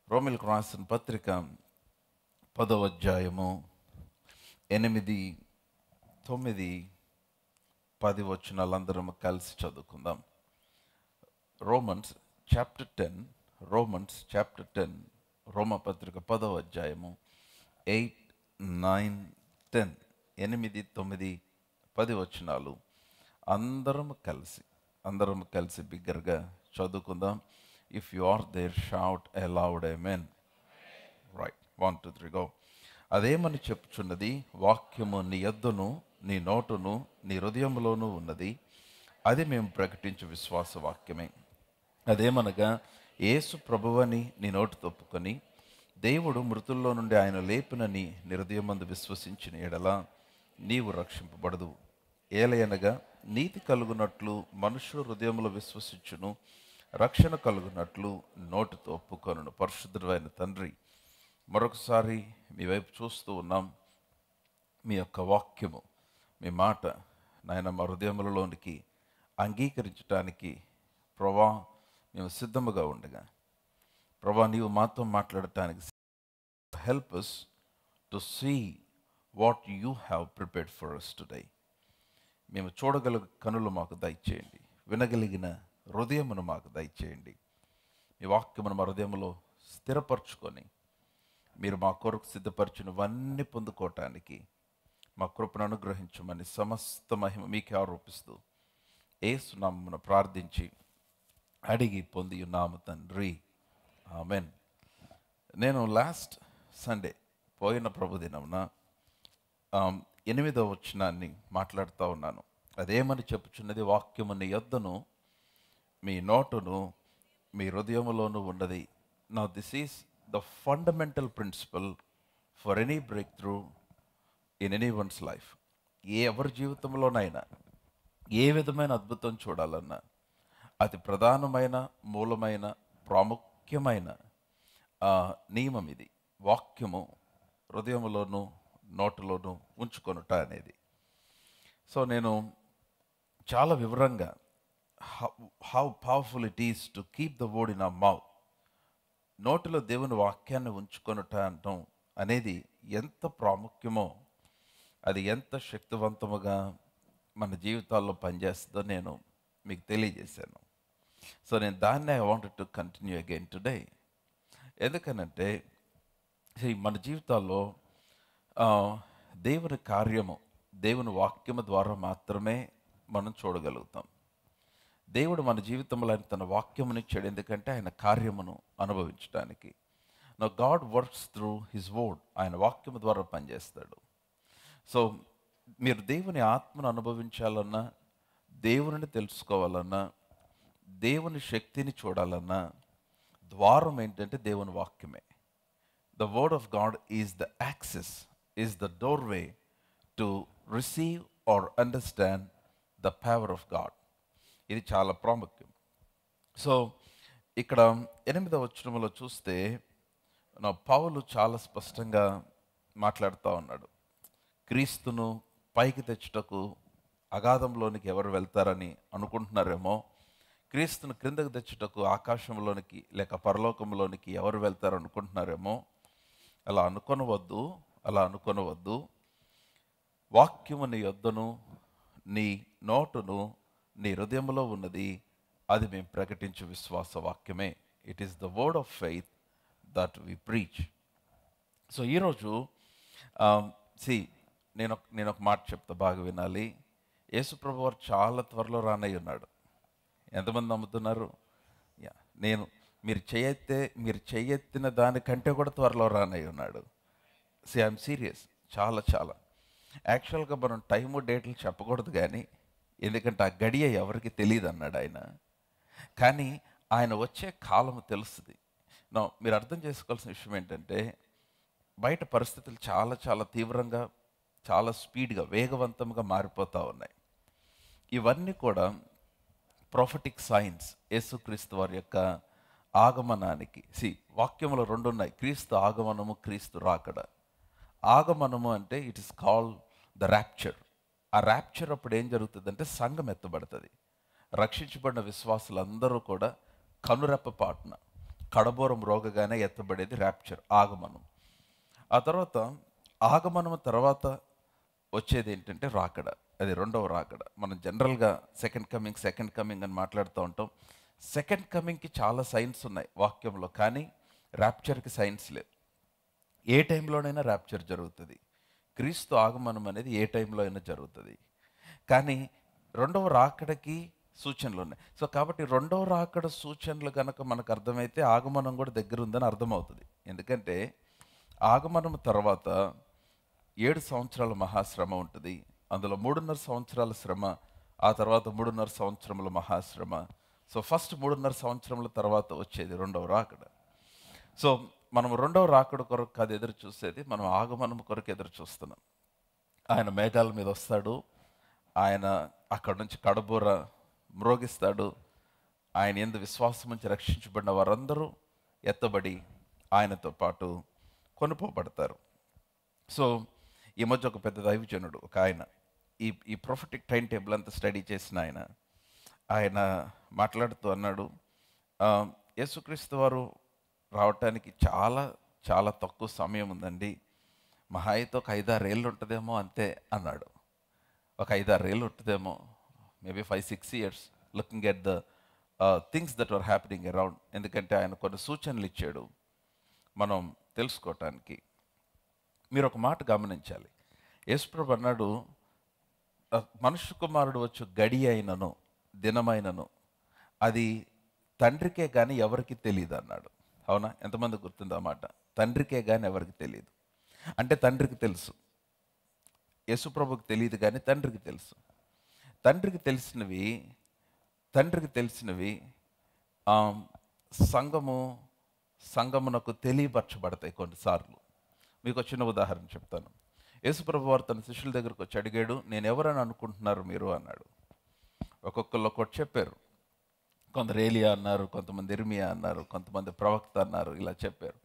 రోమిలకు రాసిన పత్రిక 10వ అధ్యాయము 8, 9, 10 వచనాలందరం కలిసి చదువుకుందాం. రోమన్స్ చాప్టర్ 10 రోమపత్రిక 10వ అధ్యాయము 8, 9, 10 8, 9, 10 వచనాలు అందరం కలిసి బిగ్గరగా చదువుకుందాం. If you are there shout aloud amen. Right, 1, 2, 3 go. అదేమని చెప్పుచున్నది, వాక్యము నీ యొద్దను నీ నోటును నీ హృదయంలోనూ ఉన్నది, అది మేము ప్రకటించు విశ్వాస వాక్యమే. అదేమనగా, యేసు ప్రభువని నీ నోటితో ఒప్పుకొని దేవుడు మృతుల్లో నుండి ఆయన లేపినని నీ హృదయమందు విశ్వసించిన ఎడల నీవు రక్షింపబడదు. ఏలయనగా నీతి కలుగునట్లు మనుషుల హృదయంలో విశ్వసించును, రక్షణ కలుగునట్లు నోటితో ఒప్పుకొనును. పరిశుద్ధుడైన తండ్రి, మరొకసారి మీ వైపు చూస్తూ ఉన్నాం. మీ యొక్క వాక్యము, మీ మాట నాయన మా హృదయములలోనికి అంగీకరించడానికి ప్రభా మేము సిద్ధముగా ఉండగా, ప్రభా నీవు మాతో మాట్లాడటానికి help us to see what you have prepared for us today. మేము చూడగల కనులు మాకు దయచేయండి, వినగలిగిన హృదయమును మాకు దయచేయండి. మీ వాక్యమును మా హృదయంలో స్థిరపరచుకొని మీరు మా కొరకు సిద్ధపరిచినవన్నీ పొందుకోవటానికి మా కృపను అనుగ్రహించమని సమస్త మహిమ మీకే ఆరోపిస్తూ యేసు నామమున ప్రార్థించి అడిగి పొంది ఉన్నాము తండ్రి, ఆమెన్. నేను లాస్ట్ సండే పోయిన ప్రభుదినమున 8వ వచనాన్ని మాట్లాడుతూ ఉన్నాను. అదేమని చెప్పుచున్నది, వాక్యము నీ యొద్దను మీ నోటును మీ హృదయములోనూ ఉన్నది. Now this is the fundamental principal for any break through in any one's life. ఎవరి జీవితంలోనైనా ఏ విధమైన అద్భుతం చూడాలన్నా అతి ప్రధానమైన, మూలమైన, ప్రాముఖ్యమైన నియమం ఇది. వాక్యము హృదయములోనూ నోటులోనూ ఉంచుకొనుట అనేది. సో నేను చాలా వివరంగా how powerful it is to keep the word in our mouth. నోటిలో దేవుని వాక్యాన్ని ఉంచుకొనుట అంటాం అనేది ఎంత ప్రాముఖ్యమో, అది ఎంత శక్తివంతముగా మన జీవితాల్లో పనిచేస్తుందో నేను మీకు తెలియజేశాను. సో నేను దాన్ని I wanted to continue again today. ఎందుకనంటే మన జీవితాల్లో దేవుని కార్యము, దేవుని వాక్యము ద్వారా మాత్రమే మనం చూడగలుగుతాం. దేవుడు మన జీవితంలో ఆయన తన వాక్యముని ఇచ్చాడు, ఎందుకంటే ఆయన కార్యమును అనుభవించడానికి. No God works through his word. ఆయన వాక్యము ద్వారా పనిచేస్తాడు. సో మీరు దేవుని ఆత్మను అనుభవించాలన్నా, దేవుని తెలుసుకోవాలన్నా, దేవుని శక్తిని చూడాలన్నా ద్వారం ఏంటంటే దేవుని వాక్యమే. The word of God is the access, is the doorway to receive or understand the power of God. ఇది చాలా ప్రాముఖ్యం. సో ఇక్కడ 8వ వచనంలో చూస్తే పౌలు చాలా స్పష్టంగా మాట్లాడుతూ ఉన్నాడు. క్రీస్తును పైకి తెచ్చుటకు అగాధంలోనికి ఎవరు వెళ్తారని అనుకుంటున్నారేమో, క్రీస్తును క్రిందకు తెచ్చుటకు ఆకాశంలోనికి లేక పరలోకంలోనికి ఎవరు వెళ్తారు అనుకుంటున్నారేమో. అలా అనుకొనవద్దు. వాక్యము నీ యొద్దను నీ నోటును నీ హృదయంలో ఉన్నది, అది మేము ప్రకటించు విశ్వాస వాక్యమే. It is the word of faith that we preach. So ఈరోజు నేను ఒక మాట చెప్తా, బాగా వినాలి. యేసుప్రభు వారు చాలా త్వరలో రానయ్య ఉన్నాడు. ఎంతమంది నమ్ముతున్నారు? మీరు చేయెత్తిన దానికంటే కూడా త్వరలో రానయ్య ఉన్నాడు. I'm serious. చాలా యాక్చువల్గా మనం టైము డేట్లు చెప్పకూడదు, కానీ ఎందుకంటే ఆ గడియ ఎవరికి తెలియదు అన్నాడు ఆయన. కానీ ఆయన వచ్చే కాలము తెలుస్తుంది. మీరు అర్థం చేసుకోవాల్సిన విషయం ఏంటంటే, బయట పరిస్థితులు చాలా తీవ్రంగా, చాలా స్పీడ్గా, వేగవంతంగా మారిపోతూ ఉన్నాయి. ఇవన్నీ కూడా ప్రొఫెటిక్ సైన్స్, యేసుక్రీస్తు వారి యొక్క ఆగమనానికి. వాక్యంలో 2 ఉన్నాయి, క్రీస్తు ఆగమనము, క్రీస్తు రాకడ. ఆగమనము అంటే it is called the rapture. ఆ ర్యాప్చర్ అప్పుడు ఏం జరుగుతుందంటే సంఘం ఎత్తబడుతుంది. రక్షించబడిన విశ్వాసులందరూ కూడా కనురెప్పపాటున కడబోరం రోగగానే ఎత్తబడేది ర్యాప్చర్, ఆగమనం. ఆ తర్వాత ఆగమనం తర్వాత వచ్చేది ఏంటంటే రాకడ, అది రెండవ రాకడ. మనం జనరల్గా సెకండ్ కమింగ్ అని మాట్లాడుతూ ఉంటాం. సెకండ్ కమింగ్కి చాలా సైన్స్ ఉన్నాయి వాక్యంలో, కానీ ర్యాప్చర్కి సైన్స్ లేవు. ఏ టైంలోనైనా ర్యాప్చర్ జరుగుతుంది. క్రీస్తు ఆగమనం అనేది ఏ టైంలో అయినా జరుగుతుంది. కానీ రెండవ రాకడకి సూచనలు ఉన్నాయి. సో కాబట్టి రెండవ రాకడ సూచనలు కనుక మనకు అర్థమైతే ఆగమనం కూడా దగ్గర ఉందని అర్థమవుతుంది. ఎందుకంటే ఆగమనం తర్వాత 7 సంవత్సరాల మహాశ్రమ ఉంటుంది. అందులో 3.5 సంవత్సరాల శ్రమ, ఆ తర్వాత 3.5 సంవత్సరముల మహాశ్రమ. సో ఫస్ట్ 3.5 సంవత్సరముల తర్వాత వచ్చేది రెండవ రాకడ. సో మనం రెండవ రాకడ కొరకు కాదు ఎదురు చూసేది, మనం ఆగమనం కొరకు ఎదురు చూస్తున్నాం. ఆయన మేఘాల మీద వస్తాడు, ఆయన అక్కడ నుంచి కడబూర మ్రోగిస్తాడు. ఆయన యందు విశ్వాసం నుంచి రక్షించబడిన వారందరూ ఎత్తబడి ఆయనతో పాటు కొనుపోబడతారు. సో ఈ మధ్య ఒక పెద్ద దైవజనుడు, ఒక ఆయన, ఈ ప్రొఫెటిక్ టైం టేబుల్ అంతా స్టడీ చేసిన ఆయన మాట్లాడుతూ అన్నాడు, యేసుక్రీస్తు వారు రావటానికి చాలా చాలా తక్కువ సమయం ఉందండి, మహా అయితే ఒక 5-6 ఏళ్ళు ఉంటుందేమో అంతే అన్నాడు. ఒక 5-6 ఏళ్ళు ఉంటుందేమో, maybe 5-6 years, looking at the things that are happening around. ఎందుకంటే ఆయన కొన్ని సూచనలు ఇచ్చాడు మనం తెలుసుకోవటానికి. మీరు ఒక మాట గమనించాలి. యేసుప్రభు అన్నాడు, మనుష్య కుమారుడు వచ్చు గడి అయినను దినమైనను అది తండ్రికే కానీ ఎవరికి తెలియదు అన్నాడు. అవునా? ఎంతమంది గుర్తుందో ఆ మాట? తండ్రికే కానీ ఎవరికి తెలియదు. అంటే తండ్రికి తెలుసు, యేసుప్రభుకి తెలియదు కానీ తండ్రికి తెలుసు. తండ్రికి తెలిసినవి సంఘమునకు తెలియపరచబడతాయి కొన్నిసార్లు. మీకు ఒక చిన్న ఉదాహరణ చెప్తాను. యేసుప్రభు వారు తన శిష్యుల దగ్గరకు వచ్చి అడిగాడు, నేను ఎవరని అనుకుంటున్నారు మీరు అన్నాడు. ఒక్కొక్కరు ఒక్కొక్కటి చెప్పారు. కొందరు ఏలియా అన్నారు, కొంతమంది ఇర్మియా అన్నారు, కొంతమంది ప్రవక్త అన్నారు, ఇలా చెప్పారు.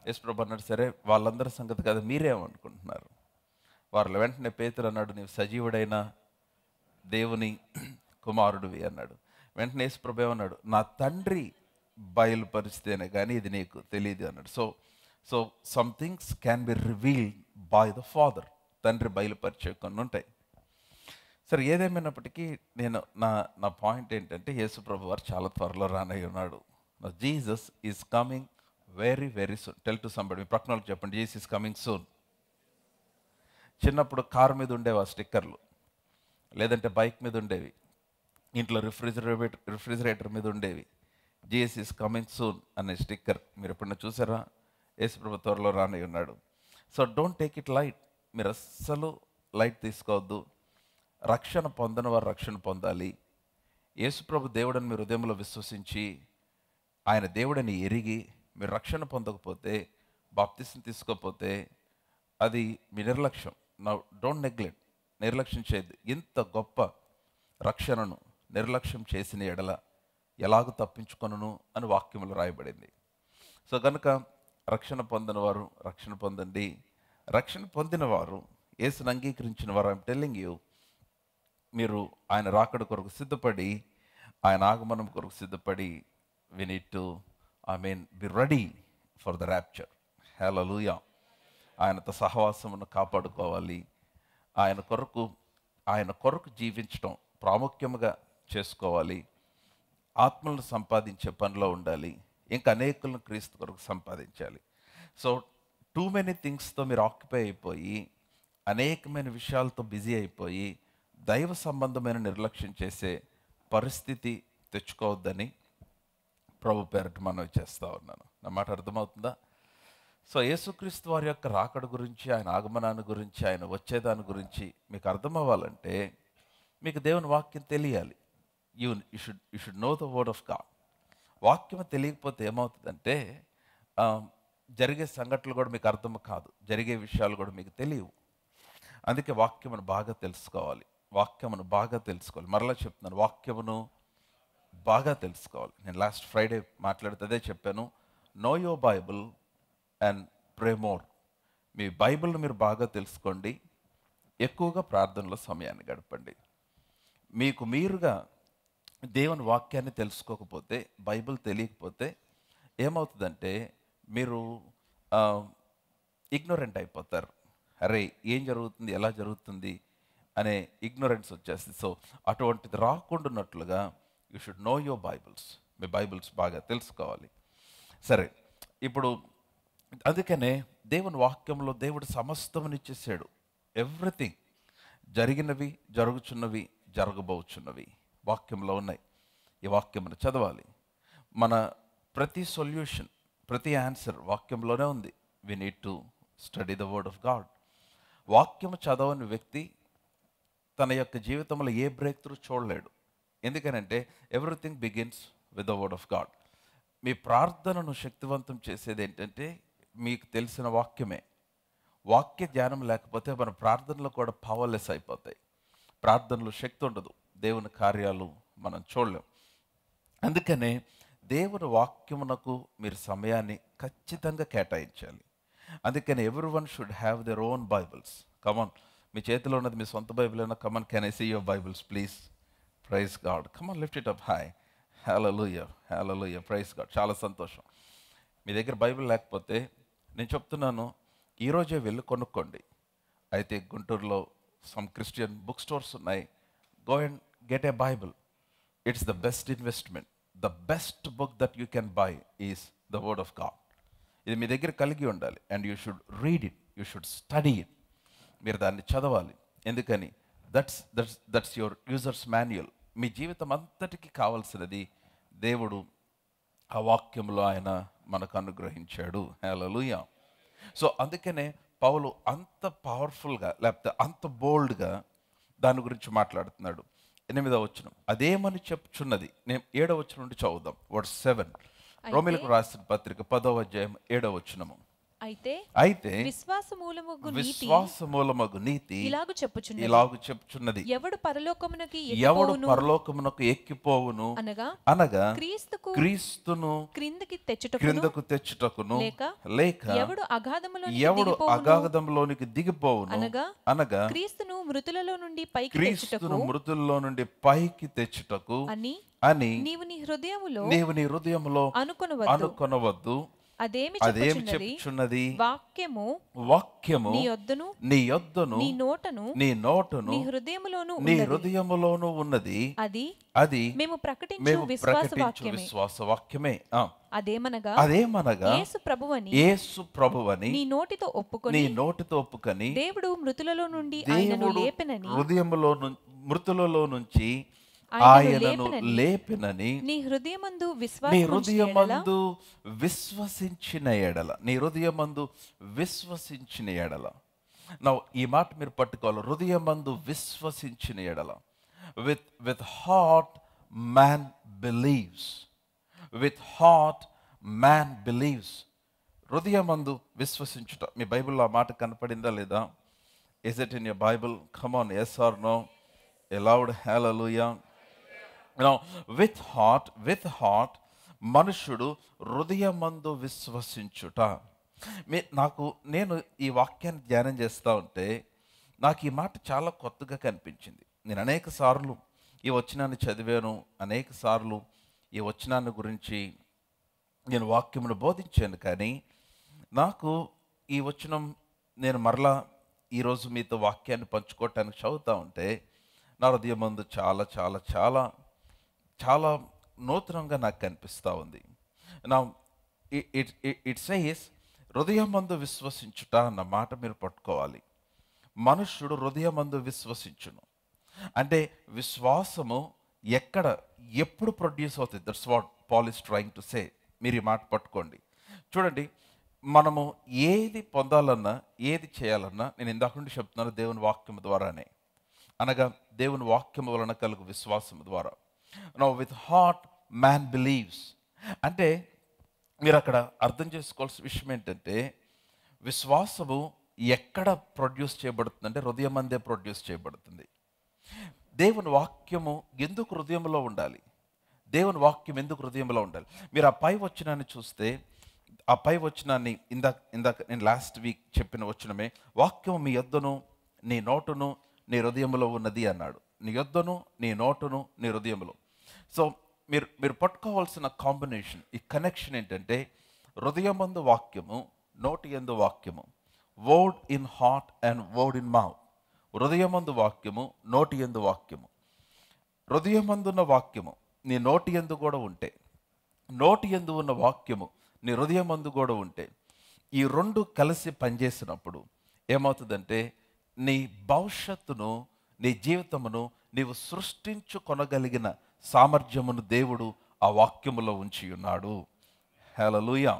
యేసుప్రభు అన్నాడు, సరే వాళ్ళందరి సంగతి కదా, మీరేమనుకుంటున్నారు? వారు వెంటనే పేతురు అన్నాడు, నీవు సజీవుడైన దేవుని కుమారుడివి అన్నాడు. వెంటనే యేసుప్రభు ఏమన్నాడు, నా తండ్రి బయలుపరిస్తేనే కానీ ఇది నీకు తెలియదు అన్నాడు. So some things can be revealed by the father. తండ్రి బయలుపరిచే కొన్ని ఉంటాయి. సరే, ఏదేమైనప్పటికీ నా పాయింట్ ఏంటంటే, యేసుప్రభు వారు చాలా త్వరలో రానై ఉన్నాడు. Jesus is coming very very soon. Tell to somebody, మీ ప్రక్కన వాళ్ళకి చెప్పండి, జీసస్ ఈజ్ కమింగ్ సూన్. చిన్నప్పుడు కారు మీద ఉండేవి ఆ స్టిక్కర్లు, లేదంటే బైక్ మీద ఉండేవి, ఇంట్లో రిఫ్రిజిరేటర్ మీద ఉండేవి. జీసస్ ఈజ్ కమింగ్ సూన్ అనే స్టిక్కర్ మీరు ఎప్పుడైనా చూసారా? యేసుప్రభు త్వరలో రానై ఉన్నాడు. So don't take it light. మీరు అస్సలు లైట్ తీసుకోవద్దు. రక్షణ పొందని వారు రక్షణ పొందాలి. యేసుప్రభు దేవుడని మీరు హృదయంలో విశ్వసించి ఆయన దేవుడని ఎరిగి మీరు రక్షణ పొందకపోతే, బాప్తిసం తీసుకోకపోతే అది మీ నిర్లక్ష్యం. Don't neglect. నిర్లక్ష్యం చేయద్దు. ఇంత గొప్ప రక్షణను నిర్లక్ష్యం చేసిన ఎడల ఎలాగూ తప్పించుకొనును అని వాక్యములు రాయబడింది. సో కనుక రక్షణ పొందిన వారు రక్షణ పొందండి. రక్షణ పొందిన వారు, యేసుని అంగీకరించిన వారు, ఐఎమ్ టెల్లింగ్ యూ, మీరు ఆయన రాకడ కొరకు సిద్ధపడి, ఆయన ఆగమనం కొరకు సిద్ధపడి, we need to be ready for the rapture. Hallelujah. ఆయనతో సహవాసమును కాపాడుకోవాలి. ఆయన కొరకు జీవించడం ప్రాముఖ్యముగా చేసుకోవాలి. ఆత్మలను సంపాదించే పనిలో ఉండాలి. ఇంకా అనేకులను క్రీస్తు కొరకు సంపాదించాలి. సో టూ మెనీ థింగ్స్తో మీరు ఆక్యుపై అయిపోయి, అనేకమైన విషయాలతో బిజీ అయిపోయి దైవ సంబంధమైన నిర్లక్ష్యం చేసే పరిస్థితి తెచ్చుకోవద్దని ప్రభు పేరట మనవి చేస్తూ ఉన్నాను. నా మాట అర్థమవుతుందా? సో యేసుక్రీస్తు వారి యొక్క రాకడ గురించి, ఆయన ఆగమనాన్ని గురించి, ఆయన వచ్చేదాని గురించి మీకు అర్థం అవ్వాలంటే మీకు దేవుని వాక్యం తెలియాలి. You should know the word of God. వాక్యం తెలియకపోతే ఏమవుతుందంటే జరిగే సంఘటనలు కూడా మీకు అర్థం కాదు, జరిగే విషయాలు కూడా మీకు తెలియవు. అందుకే వాక్యమును బాగా తెలుసుకోవాలి. మరలా చెప్తున్నాను, వాక్యమును బాగా తెలుసుకోవాలి. నేను లాస్ట్ ఫ్రైడే మాట్లాడితే చెప్పాను, know your Bible and pray more. మీ బైబిల్ను మీరు బాగా తెలుసుకోండి, ఎక్కువగా ప్రార్థనలో సమయాన్ని గడపండి. మీరుగా దేవుని వాక్యాన్ని తెలుసుకోకపోతే, బైబిల్ తెలియకపోతే ఏమవుతుందంటే మీరు ఇగ్నోరెంట్ అయిపోతారు. అరే ఏం జరుగుతుంది, ఎలా జరుగుతుంది అనే ఇగ్నోరెన్స్ వచ్చేస్తుంది. సో అటువంటిది రాకుండాన్నట్లుగా you should know your Bibles. మీ బైబిల్స్ బాగా తెలుసుకోవాలి. సరే, ఇప్పుడు అందుకనే దేవుని వాక్యంలో దేవుడు సమస్తమునిచ్చేసాడు. ఎవ్రీథింగ్, జరిగినవి, జరుగుచున్నవి, జరగబోచున్నవి వాక్యంలో ఉన్నాయి. ఈ వాక్యమును చదవాలి. మన ప్రతి సొల్యూషన్, ప్రతి ఆన్సర్ వాక్యంలోనే ఉంది. We need to study the word of God. వాక్యము చదవని వ్యక్తి తన యొక్క జీవితంలో ఏ బ్రేక్ త్రూ చూడలేడు. ఎందుకనంటే everything begins with the word of God. మీ ప్రార్థనను శక్తివంతం చేసేది ఏంటంటే మీకు తెలిసిన వాక్యమే. వాక్య ధ్యానం లేకపోతే మన ప్రార్థనలు కూడా పవర్లెస్ అయిపోతాయి. ప్రార్థనలో శక్తి ఉండదు, దేవుని కార్యాలు మనం చూడలేం. అందుకనే దేవుని వాక్యమునకు మీరు సమయాన్ని ఖచ్చితంగా కేటాయించాలి. అందుకని everyone should have their own Bibles. Come on, మీ చేతిలో ఉన్నది మీ సొంత బైబిల్ అయినా. Come on, can I see your Bibles please? Praise God. Come on, lift it up high. Hallelujah, hallelujah, praise God. చాలా సంతోషం. మీ దగ్గర బైబిల్ లేకపోతే నేను చెప్తున్నాను, ఈరోజే వెళ్ళి కొనుక్కోండి. అయితే గుంటూరులో సమ్ క్రిస్టియన్ బుక్ స్టోర్స్ ఉన్నాయి. Go and get a Bible. It's the best investment. The best book that you can buy is the word of God. ఇది మీ దగ్గర కలిగి ఉండాలి. And you should read it, you should study it. మీరు దాన్ని చదవాలి. ఎందుకని? That's your user's manual. మీ జీవితం అంతటికి కావాల్సినది దేవుడు ఆ వాక్యంలో ఆయన మనకు అనుగ్రహించాడు. హల్లెలూయా. సో అందుకనే పౌలు అంత పవర్ఫుల్గా, లేకపోతే అంత బోల్డ్గా దాని గురించి మాట్లాడుతున్నాడు. 8వ వచనం, అదేమని చెప్పుచున్నది. నేను 7వ వచనం నుండి చదువుదాం. వర్స్ 7, రోమీయులకు రాసిన పత్రిక 10వ అధ్యాయం 7వ వచనము. అయితే విశ్వాసమూలమగు నీతి ఇలాగు చెప్పుచున్నది, ఎవడు పరలోకమునకు ఎక్కిపోవును అనగా క్రీస్తును క్రిందకు తెచ్చుటకును, లేక ఎవడు అగాధములోనికి దిగిపోవును అనగా క్రీస్తును మృతులలో నుండి పైకి తెచ్చుటకు అని నీవు నీ హృదయములో అనుకొనవద్దు. అదేమి చెప్పుచున్నది? వాక్యము నీ యొద్దను నీ నోటను నీ హృదయములోను ఉన్నది. అది మేము ప్రకటించు విశ్వాస వాక్యమే. అదేమనగా యేసు ప్రభువని నీ నోటితో ఒప్పుకొని దేవుడు మృతులలో నుండి మృతులలో నుంచి ఆయనను లేపినని నీ హృదయమందు విశ్వసించిన ఎడల. నా ఈ మాట మీరు పట్టుకోవాలి. హృదయమందు విశ్వసించిన ఎడల. With heart man believes. హృదయమందు విశ్వసించుట. మీ బైబిల్లో ఆ మాట కనపడిందా లేదా? Is it in your Bible? Come on, yes or no? A loud hallelujah. With heart మనుషుడు హృదయమందు విశ్వసించుట. నేను ఈ వాక్యాన్ని ధ్యానం చేస్తూ ఉంటే నాకు ఈ మాట చాలా కొత్తగా కనిపించింది. నేను అనేక సార్లు ఈ వచనాన్ని చదివాను, అనేక సార్లు ఈ వచనాన్ని గురించి నేను వాక్యమును బోధించాను. కానీ నాకు ఈ వచనం నేను మరలా ఈరోజు మీతో వాక్యాన్ని పంచుకోవటానికి చదువుతూ ఉంటే నా హృదయమందు చాలా చాలా చాలా చాలా నూతనంగా నాకు కనిపిస్తూ ఉంది. నా ఇట్ సేస్ హృదయమందు విశ్వసించుట అన్న మాట మీరు పట్టుకోవాలి. మనుష్యుడు హృదయమందు విశ్వసించును అంటే విశ్వాసము ఎప్పుడు ప్రొడ్యూస్ అవుతుంది. That's what Paul is trying to say. మీరు ఈ మాట పట్టుకోండి. చూడండి, మనము ఏది పొందాలన్నా, ఏది చేయాలన్నా, నేను ఇందాక నుండి చెప్తున్నాను, దేవుని వాక్యము ద్వారానే. అనగా దేవుని వాక్యము వలన కలుగు విశ్వాసము ద్వారా. Now with heart man believes అంటే మీరు అక్కడ అర్థం చేసుకోవాల్సిన విషయం ఏంటంటే, విశ్వాసము ఎక్కడ ప్రొడ్యూస్ చేయబడుతుంది అంటే హృదయమందే ప్రొడ్యూస్ చేయబడుతుంది. దేవుని వాక్యము ఎందుకు హృదయంలో ఉండాలి? దేవుని వాక్యం ఎందుకు హృదయంలో ఉండాలి? మీరు ఆ పై వచనాన్ని చూస్తే, ఆ పై వచనాన్ని ఇందాక నేను లాస్ట్ వీక్ చెప్పిన వచనమే, వాక్యము మీ యొద్దను నీ నోటును నీ హృదయంలో ఉన్నది అన్నాడు. నీ యొద్దను నీ నోటును నీ హృదయంలో. సో మీరు మీరు పట్టుకోవాల్సిన కాంబినేషన్, ఈ కనెక్షన్ ఏంటంటే హృదయమందు వాక్యము, నోటి యందు వాక్యము. Word in heart and word in mouth. హృదయమందు వాక్యము, నోటి యందు వాక్యము. హృదయమందున్న వాక్యము నీ నోటి యందు కూడా ఉంటే, నోటి యందు ఉన్న వాక్యము నీ హృదయమందు కూడా ఉంటే, ఈ రెండు కలిసి పనిచేసినప్పుడు ఏమవుతుందంటే నీ భవిష్యత్తును, నీ జీవితమును నీవు సృష్టించుకొనగలిగిన సామర్థ్యమును దేవుడు ఆ వాక్యములో ఉంచి ఉన్నాడు. హల్లెలూయా.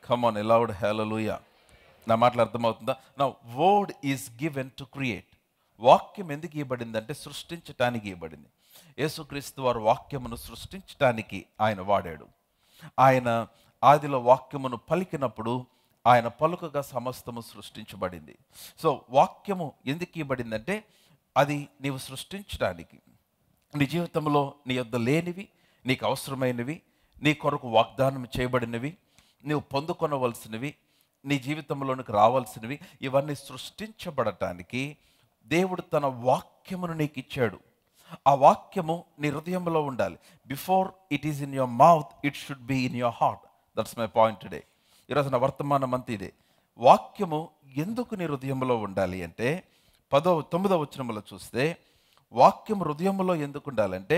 కమ్ ఆన్ ఎ లౌడ్ హల్లెలూయా. నా మాటలు అర్థమవుతుందా? నా word is given to create. వాక్యం ఎందుకు ఇవ్వబడింది అంటే సృష్టించటానికి ఇవ్వబడింది. యేసుక్రీస్తు వారు వాక్యమును సృష్టించటానికి ఆయన వాడాడు. ఆయన ఆదిలో వాక్యమును పలికినప్పుడు ఆయన పలుకగా సమస్తము సృష్టించబడింది. సో వాక్యము ఎందుకు ఇవ్వబడిందంటే అది నీవు సృష్టించడానికి, నీ జీవితంలో నీ యొద్ద లేనివి, నీకు అవసరమైనవి, నీ కొరకు వాగ్దానం చేయబడినవి, నీవు పొందుకొనవలసినవి, నీ జీవితంలోనికి రావాల్సినవి, ఇవన్నీ సృష్టించబడటానికి దేవుడు తన వాక్యమును నీకు ఇచ్చాడు. ఆ వాక్యము నీ హృదయంలో ఉండాలి. Before it is in your mouth, it should be in your heart. That's my point today. ఈరోజు నా వర్తమానం అంతా ఇదే. వాక్యము ఎందుకు నీ హృదయంలో ఉండాలి అంటే 9వ వచనములో చూస్తే వాక్యం హృదయములో ఎందుకు ఉండాలంటే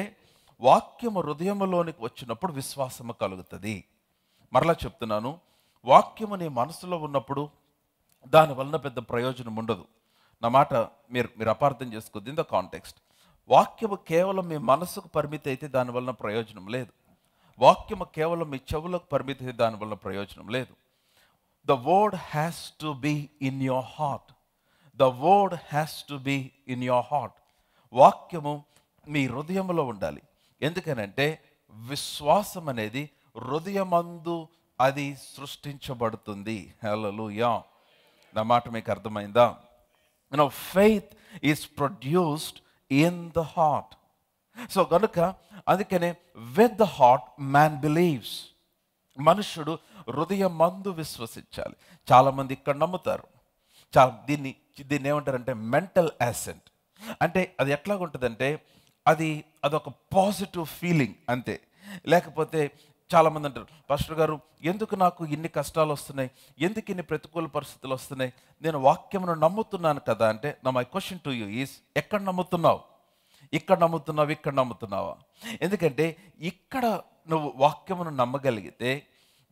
వాక్యము హృదయములోనికి వచ్చినప్పుడు విశ్వాసము కలుగుతుంది. మరలా చెప్తున్నాను, వాక్యము నీ మనసులో ఉన్నప్పుడు దాని వలన పెద్ద ప్రయోజనం ఉండదు. నా మాట మీరు అపార్థం చేసుకోవద్దు. ఇన్ ద కాంటెక్స్ట్, వాక్యము కేవలం మీ మనసుకు పరిమితి అయితే దాని వలన ప్రయోజనం లేదు. వాక్యము కేవలం మీ చెవులకు పరిమితి అయితే దాని వలన ప్రయోజనం లేదు. The word has to be in your heart. The word has to be in your heart. వాక్యము మీ హృదయంలో ఉండాలి. ఎందుకనంటే విశ్వాసం అనేది హృదయమందు అది సృష్టించబడుతుంది. హల్లెలూయా. నా మాట మీకు అర్థమైందా? Faith is produced in the heart. So కనుక అందుకనే with the heart man believes. మనుషుడు హృదయమందు విశ్వసించాలి. చాలామంది ఇక్కడ నమ్ముతారు. దీన్ని ఏమంటారంటే మెంటల్ యాసెంట్. అంటే అది ఎట్లాగుంటుందంటే అదొక పాజిటివ్ ఫీలింగ్ అంతే. లేకపోతే చాలామంది అంటారు, పాస్టర్ గారు ఎందుకు నాకు ఇన్ని కష్టాలు వస్తున్నాయి, ఎందుకు ఇన్ని ప్రతికూల పరిస్థితులు వస్తున్నాయి, నేను వాక్యమును నమ్ముతున్నాను కదా అంటే, నా my question to you is, ఎక్కడ నమ్ముతున్నావు? ఇక్కడ నమ్ముతున్నావు, ఇక్కడ నమ్ముతున్నావా? ఎందుకంటే ఇక్కడ నువ్వు వాక్యమును నమ్మగలిగితే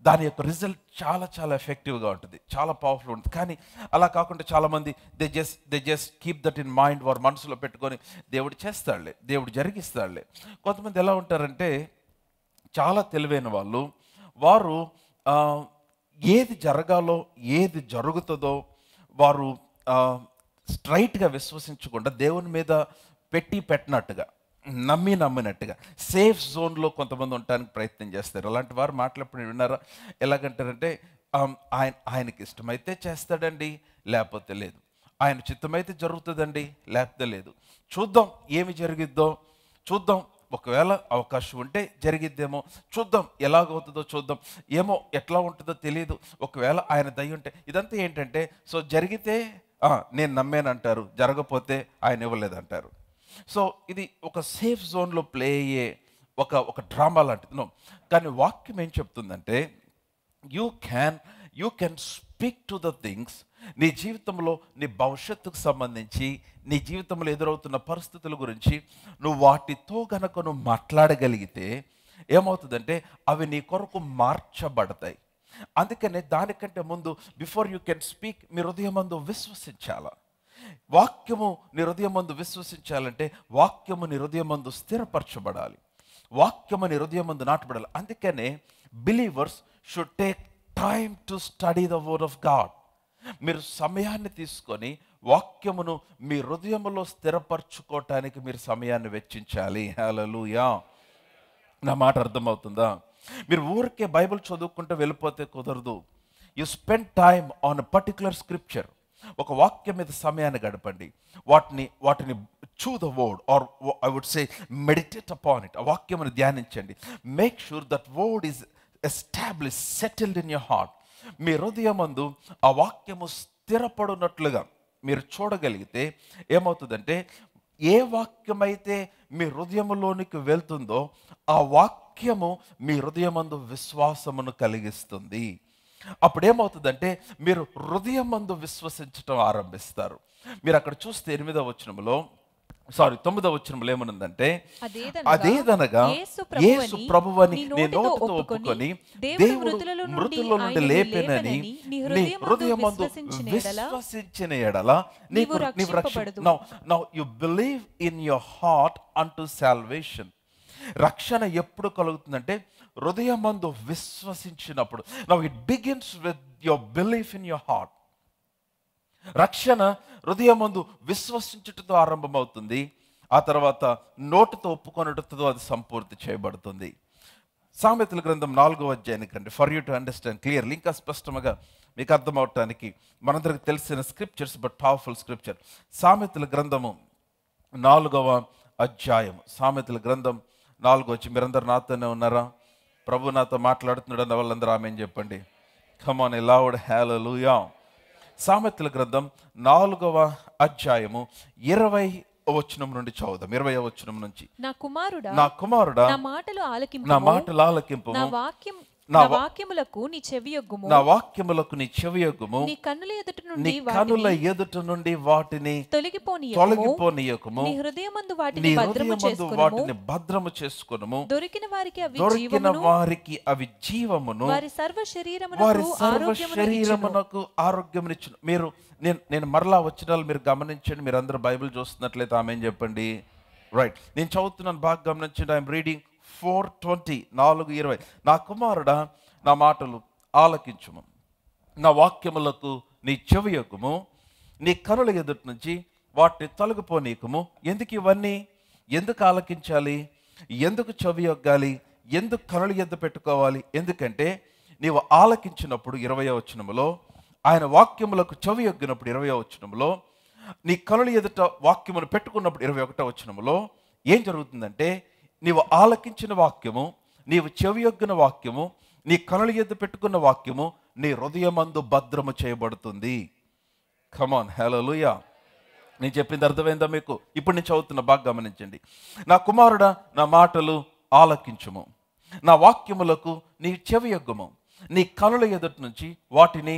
దాని యొక్క రిజల్ట్ చాలా చాలా ఎఫెక్టివ్గా ఉంటుంది, చాలా పవర్ఫుల్ ఉంటుంది. కానీ అలా కాకుండా చాలామంది they just keep that in mind. వారు మనసులో పెట్టుకొని దేవుడు చేస్తాడులే, దేవుడు జరిగిస్తాడులే. కొంతమంది ఎలా ఉంటారంటే చాలా తెలివైన వాళ్ళు, వారు ఏది జరగాలో ఏది జరుగుతుందో వారు స్ట్రైట్గా విశ్వసించకుండా దేవుని మీద పెట్టినట్టుగా నమ్మినట్టుగా సేఫ్ జోన్లో కొంతమంది ఉండటానికి ప్రయత్నం చేస్తారు. అలాంటి వారు మాట్లాడినప్పుడు విన్నారా? ఎలాగంటారంటే ఆయనకి ఇష్టమైతే చేస్తాడండి, లేకపోతే లేదు. ఆయన చిత్తమైతే జరుగుతుందండి, లేకపోతే లేదు. చూద్దాం ఏమి జరిగిద్దో, చూద్దాం, ఒకవేళ అవకాశం ఉంటే జరిగిద్దేమో, చూద్దాం ఎలాగవుతుందో చూద్దాం, ఏమో ఎట్లా ఉంటుందో తెలియదు, ఒకవేళ ఆయన దయ ఉంటే. ఇదంతా ఏంటంటే సో జరిగితే నేను నమ్మానంటారు, జరగపోతే ఆయన ఇవ్వలేదంటారు. సో ఇది ఒక సేఫ్ జోన్లో ప్లే అయ్యే ఒక డ్రామా లాంటిది. కానీ వాక్యం ఏం చెప్తుందంటే you can speak to the things. నీ జీవితంలో నీ భవిష్యత్తుకు సంబంధించి, నీ జీవితంలో ఎదురవుతున్న పరిస్థితుల గురించి నువ్వు వాటితో గనక నువ్వు మాట్లాడగలిగితే ఏమవుతుందంటే అవి నీ కొరకు మార్చబడతాయి. అందుకనే దానికంటే ముందు బిఫోర్ యూ కెన్ స్పీక్ మీ హృదయమందు విశ్వసించాల. వాక్యము నీ హృదయమందు విశ్వసించాలంటే వాక్యము నీ హృదయమందు స్థిరపరచబడాలి, వాక్యము నీ హృదయమందు నాటబడాలి. అందుకనే believers should take time to study the word of God. మీరు సమయాన్ని తీసుకొని వాక్యమును మీ హృదయములో స్థిరపరచుకోవటానికి మీరు సమయాన్ని వెచ్చించాలి. హల్లెలూయా. నా మాట అర్థమవుతుందా? మీరు ఊరికే బైబిల్ చదువుకుంటూ వెళ్ళిపోతే కుదరదు. You spend time on a particular scripture. ఒక వాక్యం మీద సమయాన్ని గడపండి. వాటిని chew the word, or I would say meditate upon it. ఆ వాక్యమును ధ్యానించండి. Make sure that word is establish, settled in your heart. మీ హృదయమందు ఆ వాక్యము స్థిరపడినట్లుగా మీరు చూడగలిగితే ఏమవుతుందంటే ఏ వాక్యమైతే మీ హృదయములోనికి వెళ్తుందో ఆ వాక్యము మీ హృదయమందు విశ్వాసమును కలిగిస్తుంది. అప్పుడేమవుతుందంటే మీరు హృదయమందు విశ్వసించటం ఆరంభిస్తారు. మీరు అక్కడ చూస్తే 9వ వచనంలో ఏమనుందంటే, అదేదనగా యేసు ప్రభువని నీ నోటితో ఒప్పుకొని దేవుడు మృతుల్లో నుండి లేపెనని నీ హృదయమందు విశ్వసించిన ఎడల నీవు రక్షింపబడుదువు. Now you believe in your heart unto salvation. రక్షణ ఎప్పుడు కలుగుతుందంటే హృదయమందు విశ్వసించినప్పుడు. Now it begins with your belief in your heart. రక్షణ హృదయమందు విశ్వసించుటతో ఆరంభమవుతుంది. ఆ తర్వాత నోటితో ఒప్పుకొనుటతో అది సంపూర్తి చేయబడుతుంది. సామెతల గ్రంథం 4వ అధ్యాయానికి రండి. For you to understand clearly, ఇంకా స్పష్టంగా మీకు అర్థమవటానికి మనందరికి తెలిసిన స్క్రిప్చర్స్ బట్ పవర్ఫుల్ స్క్రిప్చర్. సామెతల గ్రంథము 4వ అధ్యాయం. సామెతల గ్రంథం 4 వచ్చి మీరందరూ నాతోనే ఉన్నారా? ప్రభు నాతో మాట్లాడుతున్నాడు అన్న వాళ్ళందరూ ఆమేన్ చెప్పండి. కమ్ ఆన్ ఎ లౌడ్ హల్లెలూయా. సామెతల గ్రంథం 4వ అధ్యాయము 20వ వచనం నుండి చదువుదాం. 20వ వచనం నుంచి, నా కుమారుడా నా మాటలు ఆలకింపు, నా వాక్యములకు నీ చెవియొగ్గుము, నీ కన్నుల ఎదుట నుండి వాటిని తొలగిపోనీయకుము, నీ హృదయమందు వాటిని భద్రము చేసుకొనుము. దొరికిన వారికి అవి జీవమును, వారి సర్వ శరీరమునకు ఆరోగ్యమునిచ్చును. నేను మరలా వచనాలు మీరు గమనించండి. మీరు అందరూ బైబిల్ చూస్తున్నట్లయితే ఆమేన్ చెప్పండి. రైట్, నేను చదువుతున్నాను, బాగా గమనించండి. I'm reading 4:20, 4:20. నా కుమారుడా నా మాటలు ఆలకించుము, నా వాక్యములకు నీ చెవియొగ్గుము, నీ కనుల ఎదుటి నుంచి వాటిని తొలగిపోనీకుము. ఎందుకు ఇవన్నీ? ఎందుకు ఆలకించాలి? ఎందుకు చెవియొగ్గాలి? ఎందుకు కనుల ఎద్దు పెట్టుకోవాలి? ఎందుకంటే నీవు ఆలకించినప్పుడు 20వ వచనములో, ఆయన వాక్యములకు చెవియొగ్గినప్పుడు 20వ వచనములో, నీ కనుల ఎదుట వాక్యమును పెట్టుకున్నప్పుడు 21వ వచనములో ఏం జరుగుతుందంటే, నీవు ఆలకించిన వాక్యము, నీవు చెవియొగ్గిన వాక్యము, నీ కనుల ఎద్దు పెట్టుకున్న వాక్యము నీ హృదయమందు భద్రము చేయబడుతుంది. కమాన్ హల్లెలూయా. నేను చెప్పింది అర్థమైందా మీకు? ఇప్పుడు నేను చదువుతున్న, బాగా గమనించండి. నా కుమారుడా నా మాటలు ఆలకించుము, నా వాక్యములకు నీ చెవియొగ్గుము, నీ కనుల ఎదుటి నుంచి వాటిని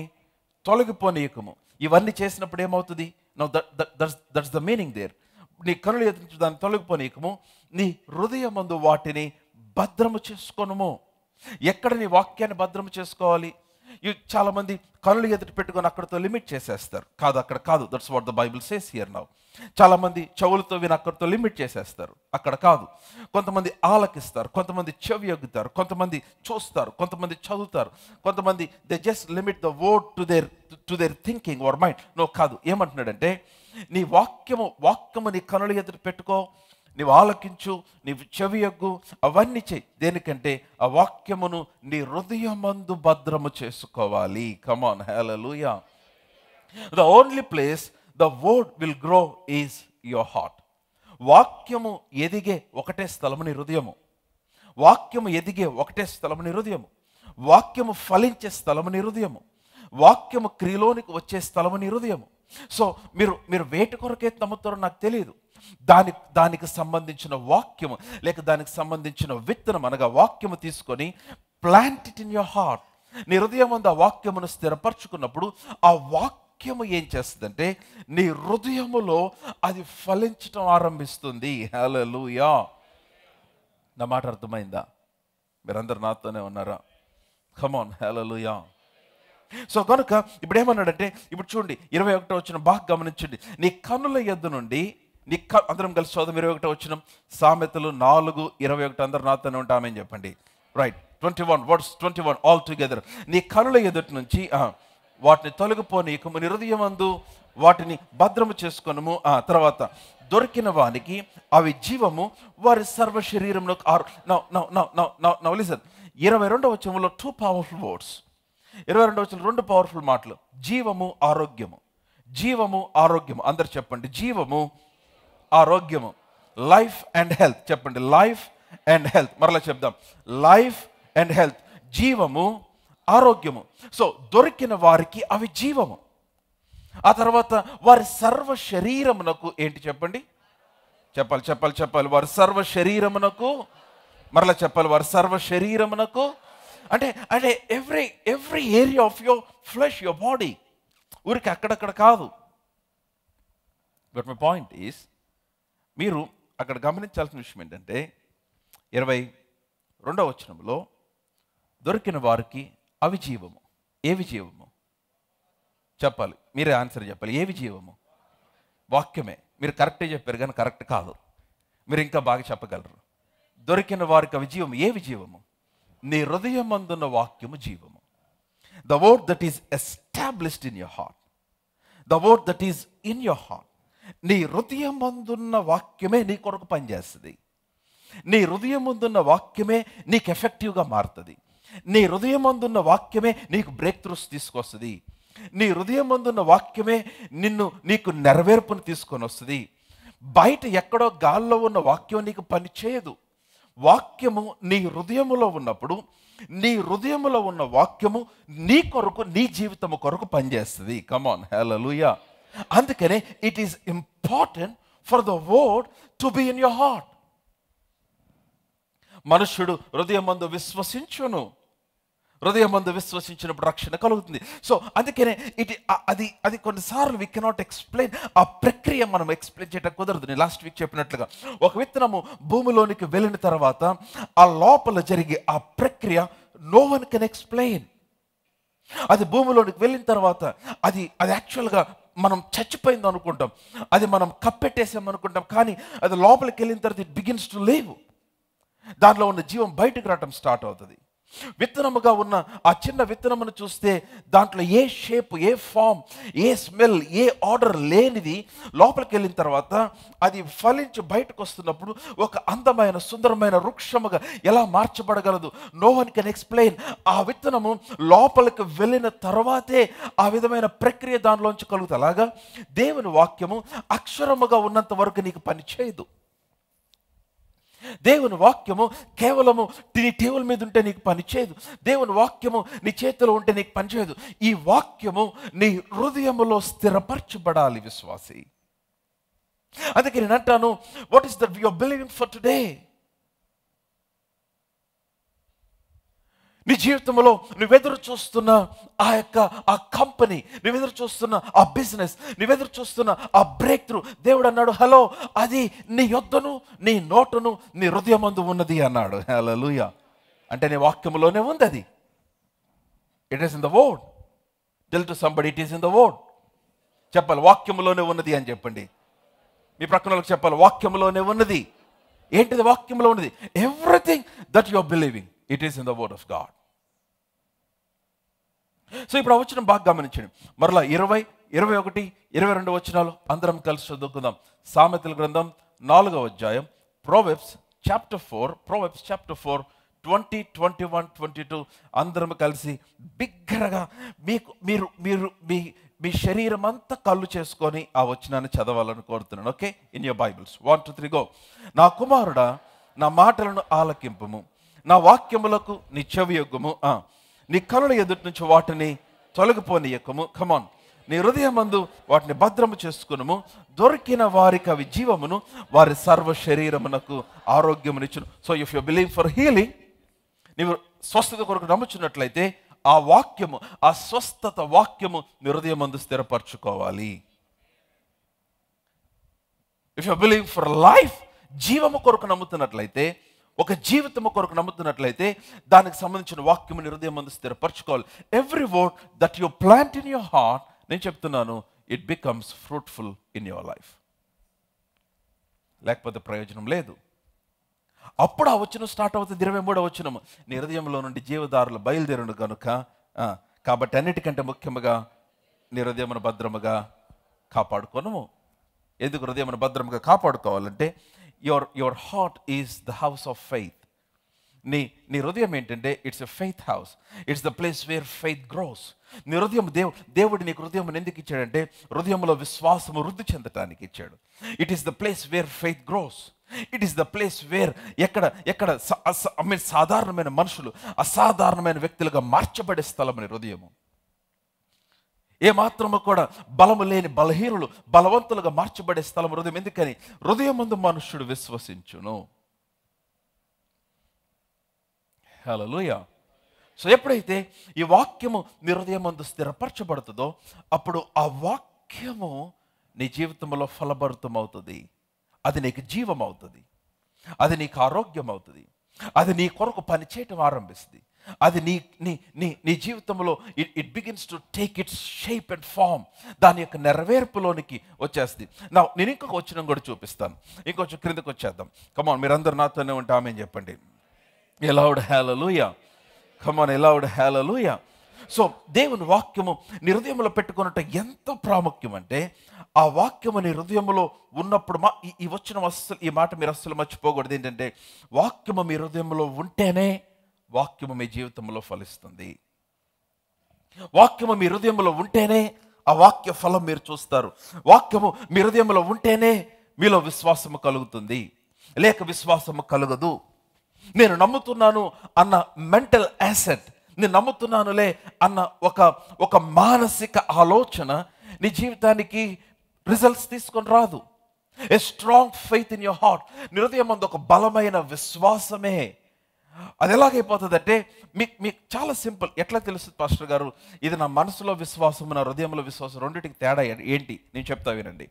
తొలగిపోనీయకుము. ఇవన్నీ చేసినప్పుడు ఏమవుతుంది? Now that's the meaning there. నీ కనుల ఎదుటి నుంచి దాన్ని తొలగిపోనీయకుము, నీ హృదయమందు వాటిని భద్రము చేసుకొనుము. ఎక్కడ నీ వాక్యాన్ని భద్రము చేసుకోవాలి? చాలా మంది కనులు ఎదుటి పెట్టుకొని అక్కడితో లిమిట్ చేసేస్తారు. కాదు, అక్కడ కాదు. That's what the Bible says here now. చాలా మంది చెవులతో విని అక్కడితో లిమిట్ చేసేస్తారు. అక్కడ కాదు. కొంతమంది ఆలకిస్తారు, కొంతమంది చెవి ఎగ్గుతారు, కొంతమంది చూస్తారు, కొంతమంది చదువుతారు, కొంతమంది they just limit the word to their thinking or mind. No, కాదు. ఏమంటున్నాడంటే, నీ వాక్యము నీ కనుల ఎదుటి పెట్టుకో, నీవు ఆలకించు, నీవు చెవి ఎగ్గు, అవన్నీ చెయ్యి. దేనికంటే ఆ వాక్యమును నీ హృదయమందు భద్రము చేసుకోవాలి. Come on hallelujah. The only place the word will grow is your heart. వాక్యము ఎదిగే ఒకటే స్థలము నీ హృదయము. వాక్యము ఎదిగే ఒకటే స్థలము నీ హృదయము. వాక్యము ఫలించే స్థలము నీ హృదయము. వాక్యము క్రియలోనికి వచ్చే స్థలము నీ హృదయము. సో మీరు వేటి కొరకే నమ్ముతారో నాకు తెలియదు. దానికి సంబంధించిన వాక్యము లేక దానికి సంబంధించిన విత్తనం అనగా వాక్యము తీసుకొని plant it in your heart. నీ హృదయం ముందు ఆ వాక్యమును స్థిరపరచుకున్నప్పుడు ఆ వాక్యము ఏం చేస్తుందంటే నీ హృదయములో అది ఫలించటం ఆరంభిస్తుంది. హల్లెలూయా. నా మాట అర్థమైందా? మీరందరూ నాతోనే ఉన్నారా? Come on hallelujah. సో కనుక ఇప్పుడు ఏమన్నాడంటే, ఇప్పుడు చూడండి 21వ వచనం బాగా గమనించండి. నీ కన్నుల యొద్ద నుండి అందరం కలిసి చదువు. 21వ వచనం సామెతలు 4:21. అందరు నాతోనే ఉంటామని చెప్పండి. Right, 21 words, 21 all together. నీ కనుల ఎదుటి నుంచి వాటిని తొలగిపోనీయకుము, నీ హృదయమందు వాటిని భద్రము చేసుకొనుము. తర్వాత దొరికిన వానికి అవి జీవము, వారి సర్వ శరీరంలో. లిసన్, 22వ వచనంలో 2 పవర్ఫుల్ వర్డ్స్. 22వ వచనం 2 పవర్ఫుల్ మాటలు. జీవము, ఆరోగ్యము. జీవము, ఆరోగ్యము. అందరు చెప్పండి, జీవము, ఆరోగ్యము. Life and health. చెప్పండి, లైఫ్ అండ్ హెల్త్. మరలా చెప్దాం, లైఫ్ అండ్ హెల్త్. జీవము, ఆరోగ్యము. సో దొరికిన వారికి అవి జీవము. ఆ తర్వాత వారి సర్వ శరీరమునకు ఏంటి చెప్పండి? చెప్పాలి చెప్పాలి చెప్పాలి. వారి సర్వ శరీరమునకు, మరలా చెప్పాలి, వారి సర్వ శరీరమునకు. అంటే అంటే every every area of your flesh, your body. ఊరికి అక్కడక్కడ కాదు. బట్ మై పాయింట్ ఈస్, మీరు అక్కడ గమనించాల్సిన విషయం ఏంటంటే 22వ వచనంలో దొరికిన వారికి అవి జీవము. ఏవి జీవము చెప్పాలి, మీరే ఆన్సర్ చెప్పాలి. ఏవి జీవము? వాక్యమే. మీరు కరెక్టే చెప్పారు కానీ కరెక్ట్ కాదు. మీరు ఇంకా బాగా చెప్పగలరు. దొరికిన వారికి అవి జీవము. ఏవి జీవము? నీ హృదయమందున్న వాక్యము జీవము. The word that is established in your heart, the word that is in your heart. నీ హృదయమందున్న వాక్యమే నీ కొరకు పనిచేస్తుంది. నీ హృదయమందున్న వాక్యమే నీకు ఎఫెక్టివ్గా మారుతుంది. నీ హృదయమందున్న వాక్యమే నీకు బ్రేక్ త్రూస్ తీసుకొస్తుంది. నీ హృదయమందున్న వాక్యమే నీకు నెరవేర్పును తీసుకొని వస్తుంది. బయట ఎక్కడో గాల్లో ఉన్న వాక్యం నీకు పని చేయదు. వాక్యము నీ హృదయములో ఉన్నప్పుడు, నీ హృదయములో ఉన్న వాక్యము నీ కొరకు, నీ జీవితము కొరకు పనిచేస్తుంది. కమ్ ఆన్, హల్లెలూయా. అందుకనే it is important for the word to be in your heart. మనుష్యుడు హృదయమందు విశ్వసించును, హృదయమందు విశ్వసించినప్పుడు రక్షణ కలుగుతుంది. సో అందుకనే అది కొన్నిసార్లు వి కెనాట్ ఎక్స్ప్లెయిన్. ఆ ప్రక్రియ మనం ఎక్స్ప్లెయిన్ చేయడం కుదరదు. నేను లాస్ట్ వీక్ చెప్పినట్లుగా ఒక విత్తనము భూమిలోనికి వెళ్ళిన తర్వాత ఆ లోపల జరిగే ఆ ప్రక్రియ నో వన్ కెన్ ఎక్స్ప్లెయిన్. అది భూమిలోనికి వెళ్ళిన తర్వాత అది యాక్చువల్గా మనం చచ్చిపోయింది అనుకుంటాం, అది మనం కప్పెట్టేసాం అనుకుంటాం. కానీ అది లోపలికి వెళ్ళిన తర్వాత ఇట్ బిగిన్స్ టు లివ్. దాంట్లో ఉన్న జీవం బయటకు రావటం స్టార్ట్ అవుతుంది. విత్తనముగా ఉన్న ఆ చిన్న విత్తనమును చూస్తే దాంట్లో ఏ షేప్, ఏ ఫామ్, ఏ స్మెల్, ఏ ఆర్డర్ లేనిది లోపలికి వెళ్ళిన తర్వాత అది ఫలించి బయటకు వస్తున్నప్పుడు ఒక అందమైన సుందరమైన వృక్షముగా ఎలా మార్చబడగలదు? No one can explain. ఆ విత్తనము లోపలికి వెళ్ళిన తర్వాతే ఆ విధమైన ప్రక్రియ దానిలోంచి కలుగుతుంది. అలాగా దేవుని వాక్యము అక్షరముగా ఉన్నంత వరకు నీకు పని చేయదు. దేవుని వాక్యము కేవలము నీ టేబుల్ మీద ఉంటే నీకు పని చేయదు. దేవుని వాక్యము నీ చేతిలో ఉంటే నీకు పని చేయదు. ఈ వాక్యము నీ హృదయములో స్థిరపరచబడాలి విశ్వాసి. అందుకే నేను అంటాను, what is that you are believing for today? నీ జీవితంలో నువ్వెదురు చూస్తున్న ఆ కంపెనీ, నువ్వెదురు చూస్తున్న ఆ బిజినెస్, నువ్వెదురు చూస్తున్న ఆ బ్రేక్ త్రూ, దేవుడు అన్నాడు, హలో, అది నీ యొద్దను, నీ నోటును, నీ హృదయమందు ఉన్నది అన్నాడు. హల్లెలూయా. అంటే నీ వాక్యములోనే ఉంది అది. It is in the word. Tell to somebody, it is in the word. చెప్పాలి, వాక్యములోనే ఉన్నది అని చెప్పండి. మీ ప్రక్కన వాళ్ళకి చెప్పాలి, వాక్యములోనే ఉన్నది. ఏంటిది వాక్యంలో ఉన్నది? Everything that you are believing, it is in the word of God. So ఇప్పుడు ఆ వచనం బాగా గమనించండి. మరలా 20, 21, 22 వచనాలు అందరం కలిసి చదువుకుందాం. సామెతల గ్రంథం 4వ అధ్యాయం, Proverbs chapter 4, 20, 21, 22 అందరం కలిసి బిగ్గరగా మీరు మీ శరీరం అంతా కళ్ళు చేసుకొని ఆ వచనాన్ని చదవాలని కోరుతున్నాను. Okay, in your Bibles. 1, 2, 3 go. నా కుమారుడా, నా మాటలను ఆలకింపుము, నా వాక్యములకు నీ చెవి యొగ్గుము. నీ కనుల ఎదుటి నుంచి వాటిని తొలగిపోనీయకము. కమాన్. నీ హృదయమందు వాటిని భద్రము చేసుకునుము. దొరికిన వారికి అవి జీవమును, వారి సర్వ శరీరమునకు ఆరోగ్యమునిచ్చును. So if you believe for healing, నీవు స్వస్థత కొరకు నమ్ముచున్నట్లయితే ఆ వాక్యము, ఆ స్వస్థత వాక్యము నీ హృదయమందు స్థిరపరచుకోవాలి. If you believe for life, జీవము కొరకు నమ్ముతున్నట్లయితే, ఒక జీవితము కొరకు నమ్ముతున్నట్లయితే దానికి సంబంధించిన వాక్యము నీ హృదయమందు స్థిరపరచుకోవాలి. Every word that you plant in your heart, నేను చెప్తున్నాను, it becomes fruitful in your life. లేకపోతే ప్రయోజనం లేదు. అప్పుడు ఆ వచనం స్టార్ట్ అవుతుంది. 23వ వచనము, నీ హృదయంలో నుండి జీవదారులు బయలుదేరును కనుక, కాబట్టి అన్నిటికంటే ముఖ్యముగా నీ హృదయమును భద్రముగా కాపాడుకోను. ఎందుకు హృదయమును భద్రముగా కాపాడుకోవాలంటే your heart is the house of faith. నీ హృదయం ఏంటంటే it's a faith house. It's the place where faith gross. నీ హృదయం, దేవుడు నీకు హృదయం ఎందుకు ఇచ్చాడంటే హృదయంలో విశ్వాసము వృద్ధి చెందటానికి ఇచ్చాడు. It is the place where faith gross. It is the place where ఎక్కడ సాధారణమైన మనుషులు అసాధారణమైన వ్యక్తులుగా మార్చబడే స్థలం అని హృదయము. ఏమాత్రము కూడా బలము లేని బలహీనులు బలవంతులుగా మార్చబడే స్థలం హృదయం. ఎందుకని? హృదయమందు మనుష్యుడు విశ్వసించును. హల్లెలూయా. సో ఎప్పుడైతే ఈ వాక్యము నీ హృదయమందు స్థిరపరచబడుతుందో అప్పుడు ఆ వాక్యము నీ జీవితంలో ఫలభరితం అవుతుంది. అది నీకు జీవం అవుతుంది, అది నీకు ఆరోగ్యం అవుతుంది, అది నీ కొరకు పనిచేయటం ఆరంభిస్తుంది. అది నీ నీ నీ నీ జీవితంలో it begins to take its shape and form. దాని యొక్క నెరవేర్పులోనికి వచ్చేస్తుంది. నేను ఇంకొక వచనం కూడా చూపిస్తాను. ఇంకొంచెం క్రిందకు వచ్చేద్దాం. కమాన్, మీరందరూ నాతోనే ఉంటే ఆమేన్ చెప్పండి. ఎలౌడ్ హల్లెలూయా. కమాన్, ఎలౌడ్ హల్లెలూయా. సో దేవుని వాక్యము నీ హృదయంలో పెట్టుకున్నట్టు ఎంత ప్రాముఖ్యం అంటే, ఆ వాక్యము నీ హృదయంలో ఉన్నప్పుడు ఈ వచ్చిన అస్సలు ఈ మాట మీరు అస్సలు మర్చిపోకూడదు. ఏంటంటే, వాక్యము మీ హృదయంలో ఉంటేనే వాక్యము మీ జీవితంలో ఫలిస్తుంది. వాక్యము మీ హృదయంలో ఉంటేనే ఆ వాక్య ఫలం మీరు చూస్తారు. వాక్యము మీ హృదయంలో ఉంటేనే మీలో విశ్వాసము కలుగుతుంది, లేక విశ్వాసము కలగదు. నేను నమ్ముతున్నాను అన్న మెంటల్ యాసెట్, నేను నమ్ముతున్నానులే అన్న ఒక మానసిక ఆలోచన నీ జీవితానికి రిజల్ట్స్ తీసుకొని రాదు. A strong faith in your heart, నీ హృదయం అందు ఒక బలమైన విశ్వాసమే. అది ఎలాగైపోతుందంటే మీకు చాలా సింపుల్. ఎట్లా తెలుస్తుంది పాస్టర్ గారు ఇది నా మనసులో విశ్వాసం నా హృదయంలో విశ్వాసం రెండింటికి తేడా ఏంటి? నేను చెప్తా వినండి.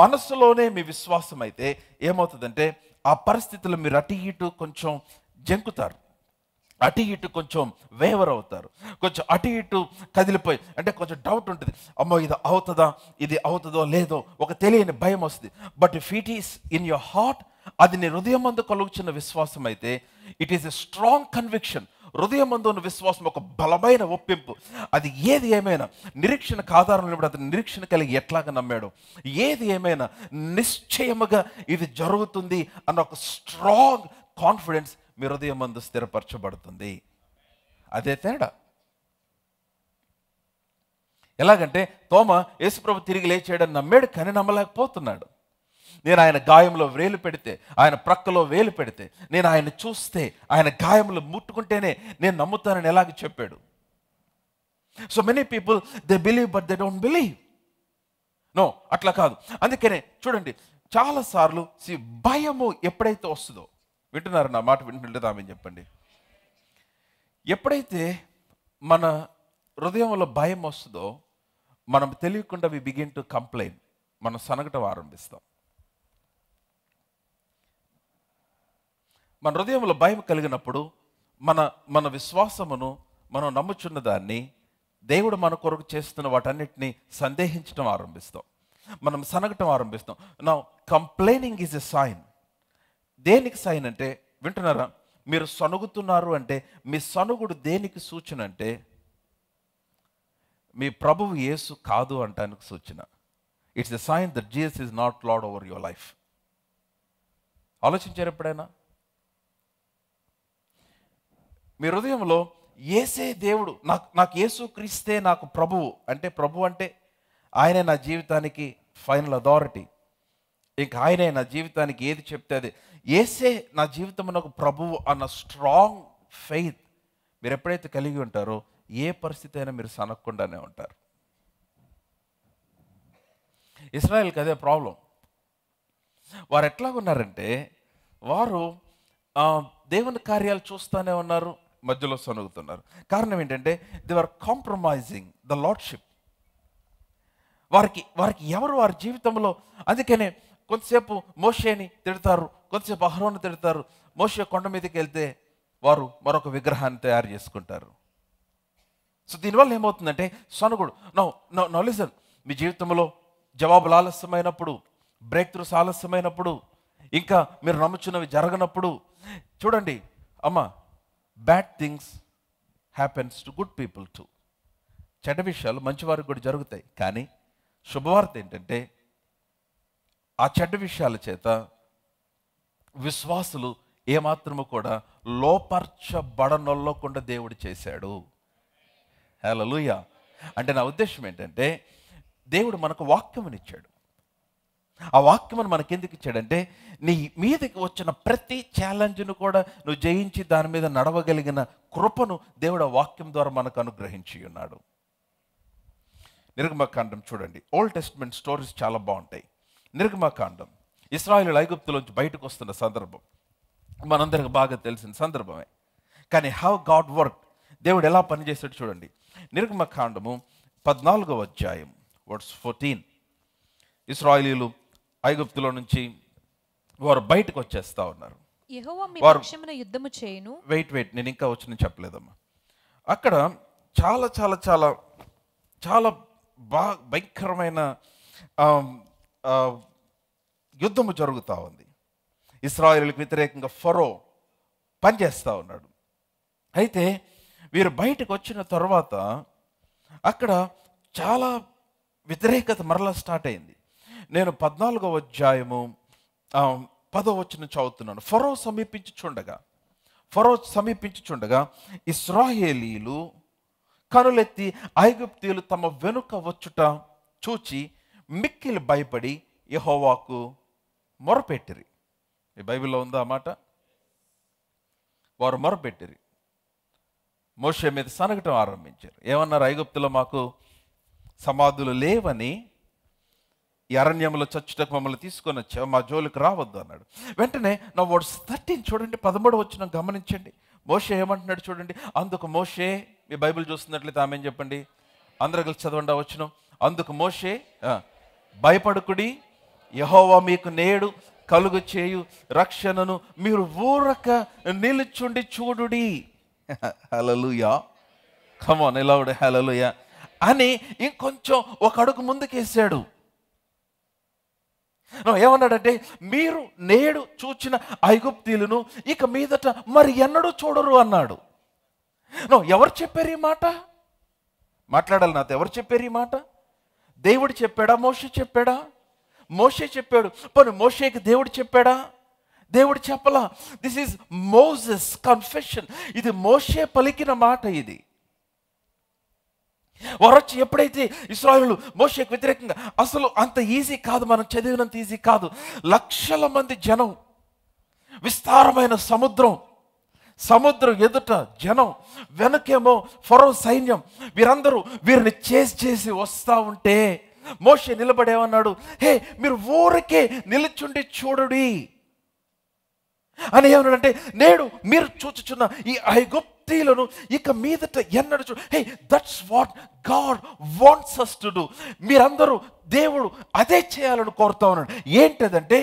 మనసులోనే మీ విశ్వాసం అయితే ఏమవుతుందంటే, ఆ పరిస్థితుల్లో మీరు అటు ఇటు కొంచెం జంకుతారు, అటు ఇటు కొంచెం వేవర్ అవుతారు, కొంచెం అటు ఇటు కదిలిపోయి, అంటే కొంచెం డౌట్ ఉంటుంది. అమ్మో ఇది అవుతుందా, ఇది అవుతుందో లేదో ఒక తెలియని భయం వస్తుంది. But if it is in your heart, అది నీ హృదయం మందు కలుగుచున్న విశ్వాసం అయితే it is a strong conviction. హృదయం మందు ఉన్న విశ్వాసం ఒక బలమైన ఒప్పింపు. అది ఏది ఏమైనా నిరీక్షణకు ఆధారం లేనప్పుడు అతను నిరీక్షణ కలిగి ఎట్లాగా నమ్మాడు, ఏది ఏమైనా నిశ్చయముగా ఇది జరుగుతుంది అన్న ఒక స్ట్రాంగ్ కాన్ఫిడెన్స్ మీ హృదయం మందు స్థిరపరచబడుతుంది. అదే తేడా. ఎలాగంటే తోమ యేసుప్రభు తిరిగి లేచాడని నమ్మాడు, కానీ నమ్మలేకపోతున్నాడు. నేను ఆయన గాయంలో వేలు పెడితే, ఆయన ప్రక్కలో వేలు పెడితే, నేను ఆయన చూస్తే, ఆయన గాయంలో ముట్టుకుంటేనే నేను నమ్ముతానని ఎలాగ చెప్పాడు. So many people they believe but they don't believe. No, అట్లా కాదు. అందుకనే చూడండి, చాలాసార్లు భయము ఎప్పుడైతే వస్తుందో, వింటున్నారు నా మాట, వింటుండేది ఆమె చెప్పండి. ఎప్పుడైతే మన హృదయంలో భయం వస్తుందో మనం తెలియకుండా వి బిగిన్ టు కంప్లైన్, మనం సనగటం ఆరంభిస్తాం. మన హృదయంలో భయం కలిగినప్పుడు మన విశ్వాసమును, మనం నమ్ముచున్న దాన్ని, దేవుడు మన కొరకు చేస్తున్న వాటన్నిటిని సందేహించడం ఆరంభిస్తాం, మనం సనగటం ఆరంభిస్తాం. నా కంప్లైనింగ్ ఈజ్ ఎ సైన్. దేనికి సైన్ అంటే, వింటున్నారా, మీరు సనుగుతున్నారు అంటే మీ సనుగుడు దేనికి సూచన అంటే, మీ ప్రభువు యేసు కాదు అంటానికి సూచన. It's a sign that Jesus is not Lord over your life. ఆలోచించారు ఎప్పుడైనా? మీ హృదయంలో యేసే దేవుడు, నాకు యేసు క్రీస్తే నాకు ప్రభువు అంటే, ప్రభు అంటే ఆయనే నా జీవితానికి ఫైనల్ అథారిటీ, ఇంకా ఆయనే నా జీవితానికి ఏది చెప్తే అది, యేసే నా జీవితం నాకు ప్రభువు అన్న స్ట్రాంగ్ ఫెయిత్ మీరు ఎప్పుడైతే కలిగి ఉంటారో ఏ పరిస్థితి అయినా మీరు సనక్కుండానే ఉంటారు. ఇశ్రాయేల్కి అదే ప్రాబ్లం. వారు ఎట్లాగున్నారంటే, వారు దేవుని కార్యాలు చూస్తూనే ఉన్నారు, మధ్యలో సనుగుతున్నారు. కారణం ఏంటంటే they are compromising the lordship. వారికి ఎవరు వారి జీవితంలో, అందుకనే కొంతసేపు మోషేని తిడతారు, కొంతసేపు అహరోను తిడతారు. మోషే కొండ మీదకి వెళ్తే వారు మరొక విగ్రహాన్ని తయారు చేసుకుంటారు. సో దీనివల్ల ఏమవుతుందంటే సనుగుడు. నో లిసన్, మీ జీవితంలో జవాబులు ఆలస్యమైనప్పుడు, బ్రేక్ త్రూస్ ఆలస్యమైనప్పుడు, ఇంకా మీరు నమ్ముచున్నవి జరగనప్పుడు, చూడండి అమ్మ, bad things happens to good people to. చెడ్డ విషయాలు మంచివారికి కూడా జరుగుతాయి. కానీ శుభవార్త ఏంటంటే, ఆ చెడ్డ విషయాల చేత విశ్వాసులు ఏమాత్రము కూడా లోపర్చబడనొల్లకుండా దేవుడు చేశాడు. హల్లెలూయా. అంటే నా ఉద్దేశం ఏంటంటే, దేవుడు మనకు వాక్యమునిచ్చాడు. ఆ వాక్యమును మనకెందుకు ఇచ్చాడంటే, నీ మీదకి వచ్చిన ప్రతి ఛాలెంజ్ను కూడా నువ్వు జయించి దాని మీద నడవగలిగిన కృపను దేవుడు ఆ వాక్యం ద్వారా మనకు అనుగ్రహించి ఉన్నాడు. నిర్గమకాండం చూడండి. ఓల్డ్ టెస్ట్మెంట్ స్టోరీస్ చాలా బాగుంటాయి. నిర్గమకాండం ఇశ్రాయేలు ఐగుప్తులోంచి బయటకు వస్తున్న సందర్భం మనందరికి బాగా తెలిసిన సందర్భమే. కానీ హౌ గాడ్ వర్క్, దేవుడు ఎలా పనిచేస్తాడు చూడండి. నిర్గమకాండము 14వ అధ్యాయం వర్స్ 14. ఇశ్రాయేలీయులు ఐగుప్తులో నుంచి వారు బయటకు వచ్చేస్తా ఉన్నారు. యెహోవా మీ పక్షమున యుద్ధము చేయును. వెయిట్ నేను ఇంకా వచ్చి చెప్పలేదమ్మా. అక్కడ చాలా చాలా చాలా చాలా భయంకరమైన యుద్ధము జరుగుతూ ఉంది. ఇశ్రాయేలులకు వ్యతిరేకంగా ఫరో పనిచేస్తూ ఉన్నాడు. అయితే వీరు బయటకు వచ్చిన తర్వాత అక్కడ చాలా వ్యతిరేకత మరలా స్టార్ట్ అయింది. నేను 14వ అధ్యాయము 10వ వచనం చదువుతున్నాను. ఫరో సమీపించుచుండగా ఇశ్రాయేలీయులు కనులెత్తి ఐగుప్తీయులు తమ వెనుక వచ్చుట చూచి మిక్కిలి భయపడి యెహోవాకు మొరపెట్టిరి. ఈ బైబిల్లో ఉందా ఆ మాట? వారు మొరపెట్టిరి, మోషే మీద సనగటం ఆరంభించారు. ఏమన్నారు? ఐగుప్తులో మాకు సమాధులు లేవని, ఈ అరణ్యంలో చచ్చుటకు మమ్మల్ని తీసుకొని వచ్చావు, మా జోలికి రావద్దు అన్నాడు. వెంటనే నా వర్డ్స్ 13 చూడండి, 13 వచనం గమనించండి. మోషే ఏమంటున్నాడు చూడండి. అందుకు మోషే, మీ బైబిల్ చూస్తున్నట్లయితే ఆమె చెప్పండి, అందరూ కలిసి చదవండి ఆ వచనం. అందుకు మోషే, భయపడకుడి, యెహోవా మీకు నేడు కలుగు చేయు రక్షణను మీరు ఊరక నిలుచుండి చూడుడి. హల్లెలూయా, కమ్ ఆన్ లౌడ్ హల్లెలూయా అని ఇంకొంచెం ఒక అడుగు ముందుకేసాడు. ఏమన్నాడంటే, మీరు నేడు చూచిన ఐగుప్తీయులను ఇక మీదట మరి ఎన్నడూ చూడరు అన్నాడు. ఎవరు చెప్పారు ఈ మాట? మాట్లాడాలి నాతో. ఎవరు చెప్పారు ఈ మాట? దేవుడు చెప్పాడా? మోషే చెప్పాడా? మోషే చెప్పాడు. పోనీ మోషేకి దేవుడు చెప్పాడా? దేవుడు చెప్పలా. This is Moses confession. ఇది మోషే పలికిన మాట. ఇది వారు వచ్చి ఎప్పుడైతే ఇశ్రాయేలు మోషేకు వ్యతిరేకంగా, అసలు అంత ఈజీ కాదు, మనం చదివినంత ఈజీ కాదు. లక్షల మంది జనం, విస్తారమైన సముద్రం ఎదుట జనం, వెనకేమో ఫరో సైన్యం, వీరందరూ వీరిని చేసి వస్తా ఉంటే మోషే నిలబడేమన్నాడు, హే మీరు ఊరికే నిలుచుండి చూడుడి అని. ఏమన్నాడంటే, నేడు మీరు చూచుచున్న ఈ ఐగుప్తీయులను ఇక మీదట ఎన్నడూ చూ. Hey, that's what God wants us to do. మీరందరూ దేవుడు అదే చేయాలని కోరుతా ఉన్నాడు. ఏంటదంటే,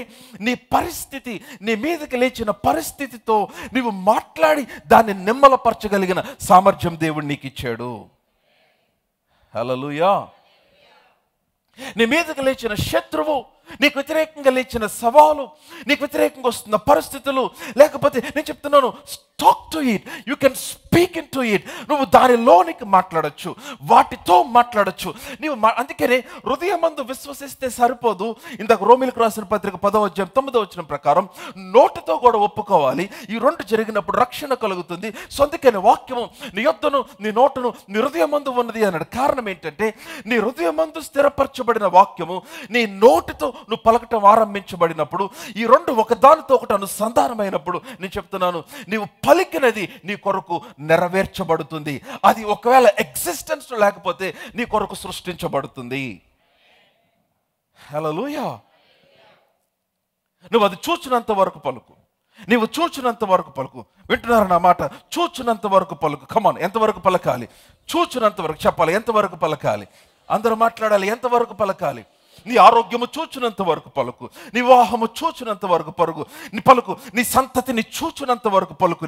నీ పరిస్థితి, నీ మీదకి లేచిన పరిస్థితితో నీవు మాట్లాడి దాన్ని నిమ్మలపరచగలిగిన సామర్థ్యం దేవుడు నీకు ఇచ్చాడు. హల్లెలూయా. నీ మీదకి లేచిన శత్రువు, నీకు వ్యతిరేకంగా లేచిన సవాలు, నీకు వ్యతిరేకంగా వస్తున్న పరిస్థితులు, లేకపోతే నేను చెప్తున్నాను, talk to it, you can speak in to it. నువ్వు దానిలోనికి మాట్లాడచ్చు, వాటితో మాట్లాడచ్చు. నీవు అందుకనే హృదయమందు విశ్వసిస్తే సరిపోదు. ఇందాక రోమీలకు రాసిన పత్రిక 10వ అధ్యాయం 9వ వచనం ప్రకారం నోటితో కూడా ఒప్పుకోవాలి. ఈ రెండు జరిగినప్పుడు రక్షణ కలుగుతుంది. సో అందుకని వాక్యము నీ యొద్దను, నీ నోటును, నీ హృదయమందు ఉన్నది అన్నాడు. కారణం ఏంటంటే, నీ హృదయమందు స్థిరపరచబడిన వాక్యము నీ నోటితో నువ్వు పలకటం ఆరంభించబడినప్పుడు, ఈ రెండు ఒకదానితో ఒకటి అనుసంధానమైనప్పుడు, నేను చెప్తున్నాను, నీవు పలికినది నీ కొరకు నెరవేర్చబడుతుంది. అది ఒకవేళ ఎగ్జిస్టెన్స్ లేకపోతే నీ కొరకు సృష్టించబడుతుంది. హల్లెలూయా. నువ్వు అది చూచినంత వరకు పలుకు, నీవు చూచినంత వరకు పలుకు. వింటున్నారు నా మాట? చూచినంత వరకు పలుకు. కమాన్, ఎంతవరకు పలకాలి? చూచినంత వరకు చెప్పాలి. ఎంతవరకు పలకాలి? అందరూ మాట్లాడాలి. ఎంతవరకు పలకాలి? నీ ఆరోగ్యము చూచినంత వరకు పలుకు, నీ వివాహము చూచినంత వరకు పలుకు, నీ సంతతిని చూచినంత వరకు పలుకు,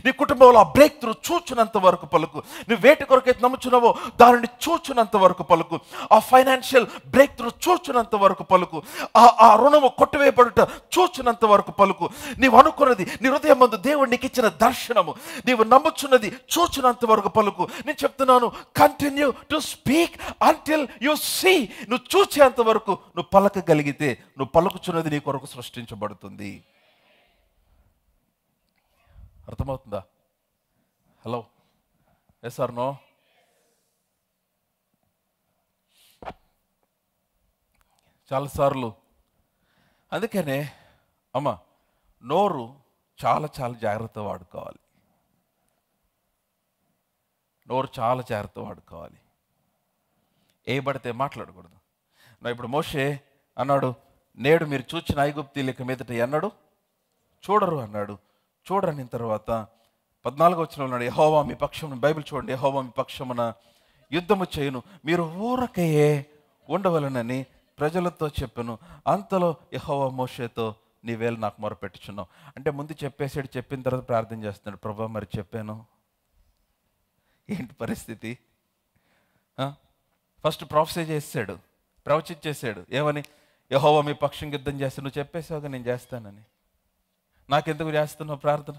నీ కుటుంబంలో ఆ బ్రేక్ త్రూ చూచినంత వరకు పలుకు, నువ్వు వేటి కొరకైతే నమ్ముచున్నావో దానిని చూచినంత వరకు పలుకు, ఆ ఫైనాన్షియల్ బ్రేక్ త్రూ చూచినంత వరకు పలుకు, ఆ రుణము కొట్టివేయబడుట చూచినంత వరకు పలుకు. నీవు అనుకున్నది, నీ హృదయం మందు దేవుడు నీకు ఇచ్చిన దర్శనము, నీవు నమ్ముచున్నది చూచినంత వరకు పలుకు. నేను చెప్తున్నాను, continue to speak until you see. నువ్వు చూచేంత వరకు నువ్వు పలకగలిగితే, నువ్వు పలుకుచున్నది నీ కొరకు సృష్టించబడుతుంది. అర్థమవుతుందా? Hello, yes or no? చాలాసార్లు అందుకనే అమ్మ, నోరు చాలా చాలా జాగ్రత్త వాడుకోవాలి. నోరు చాలా జాగ్రత్త వాడుకోవాలి. ఏ పడితే మాట్లాడకూడదు. ఇప్పుడు మోషే అన్నాడు, నేడు మీరు చూచిన ఐగుప్తీయుల మీదట ఎన్నడు చూడరు అన్నాడు. చూడని తర్వాత 14వ వచనంలో ఉన్నాడు, యెహోవా మీ పక్షమున, బైబిల్ చూడండి, యెహోవా మీ పక్షమున యుద్ధము చేయును, మీరు ఊరకయే ఉండవలనని ప్రజలతో చెప్పాను. అంతలో యెహోవా మోషేతో, నీవేళ నాకు మొరపెట్టుచున్నావు. అంటే ముందు చెప్పేసాడు, చెప్పిన తర్వాత ప్రార్థన చేస్తున్నాడు, ప్రభా మరి చెప్పాను, ఏంటి పరిస్థితి? ఫస్ట్ ప్రొఫెసీ చేసాడు, ప్రవచించేసాడు, ఏమని? యెహోవా మీ పక్షం యుద్ధం చేస్తాను, నువ్వు చెప్పేసావుగా నేను చేస్తానని, నాకెందుకు చేస్తున్నావు ప్రార్థన?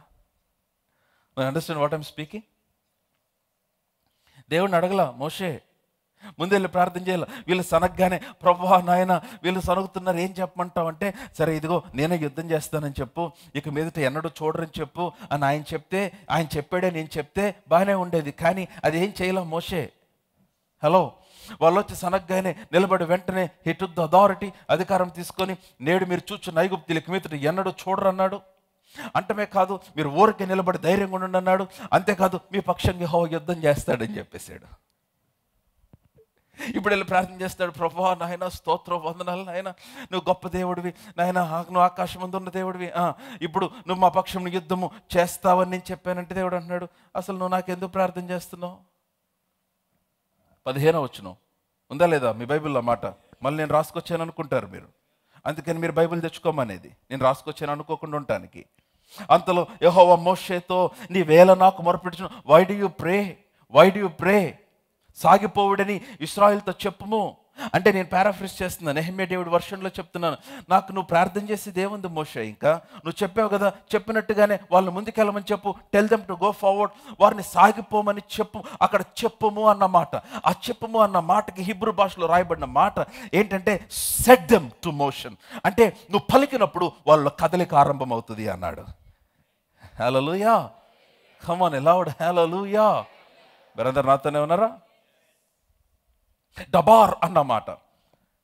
Understand what I'm speaking? దేవుడిని అడగలా మోషే, ముందెళ్ళి ప్రార్థన చేయాల. వీళ్ళు సనగ్గానే, ప్రభువా నాయన వీళ్ళు సనుగుతున్నారు, ఏం చెప్పమంటావు అంటే, సరే ఇదిగో నేనే యుద్ధం చేస్తానని చెప్పు, ఇక మీదట ఎన్నడూ చూడరని చెప్పు అని ఆయన చెప్తే, ఆయన చెప్పాడే నేను చెప్తే బాగానే ఉండేది. కానీ అది ఏం చేయలేం మోషే. హలో, వాళ్ళు వచ్చి సనగ్గానే నిలబడి వెంటనే హి టుక్ ద అథారిటీ, అధికారం తీసుకొని, నేడు మీరు చూచున్న ఐగుప్తీయుల మీదట ఎన్నడూ చూడరన్నాడు. అంటమే కాదు, మీరు ఊరికే నిలబడి ధైర్యంగా ఉండండి అన్నాడు. అంతేకాదు, మీ పక్షంగా యెహోవా యుద్ధం చేస్తాడని చెప్పేశాడు. ఇప్పుడు వెళ్ళి ప్రార్థన చేస్తాడు, ప్రభువా నాయన స్తోత్రం వందనాలు నాయన, నువ్వు గొప్ప దేవుడివి నాయన, నువ్వు ఆకాశం ముందు ఉన్న దేవుడివి, ఇప్పుడు నువ్వు మా పక్షం యుద్ధము చేస్తావని నేను చెప్పానంటే దేవుడు అంటున్నాడు, అసలు నువ్వు నాకెందుకు ప్రార్థన చేస్తున్నావు? 15వ వచనం ఉందా లేదా మీ బైబిల్లో మాట? మళ్ళీ నేను రాసుకొచ్చాను అనుకుంటారు మీరు, అందుకని మీరు బైబిల్ తెచ్చుకోమనేది, నేను రాసుకొచ్చాను అనుకోకుండా ఉండటానికి. అంతలో యెహోవా మోషేతో, నీవేళ నాకు మొరపెట్టుచు, వై డు యు ప్రే సాగిపోవుడని ఇశ్రాయేలుతో చెప్పుము. అంటే నేను పారాఫ్రేజ్ చేస్తున్నాను, నెహెమ్యా దేవుడి వర్షన్లో చెప్తున్నాను. నాకు నువ్వు ప్రార్థన చేసేది ఏముంది మోషే? ఇంకా నువ్వు చెప్పావు కదా, చెప్పినట్టుగానే వాళ్ళు ముందుకెళ్ళమని చెప్పు, tell them to go forward, వారిని సాగిపోమని చెప్పు. అక్కడ చెప్పుము అన్న మాట, ఆ చెప్పుము అన్న మాటకి హిబ్రూ భాషలో రాయబడిన మాట ఏంటంటే సెట్ దెమ్ టు మోషన్, అంటే నువ్వు పలికినప్పుడు వాళ్ళ కదలిక ఆరంభం అవుతుంది అన్నాడు. హల్లెలూయా, కమ్ ఆన్ లౌడ్ హల్లెలూయా. మీరందరూ నాతోనే ఉన్నారా? దబార్ అన్నమాట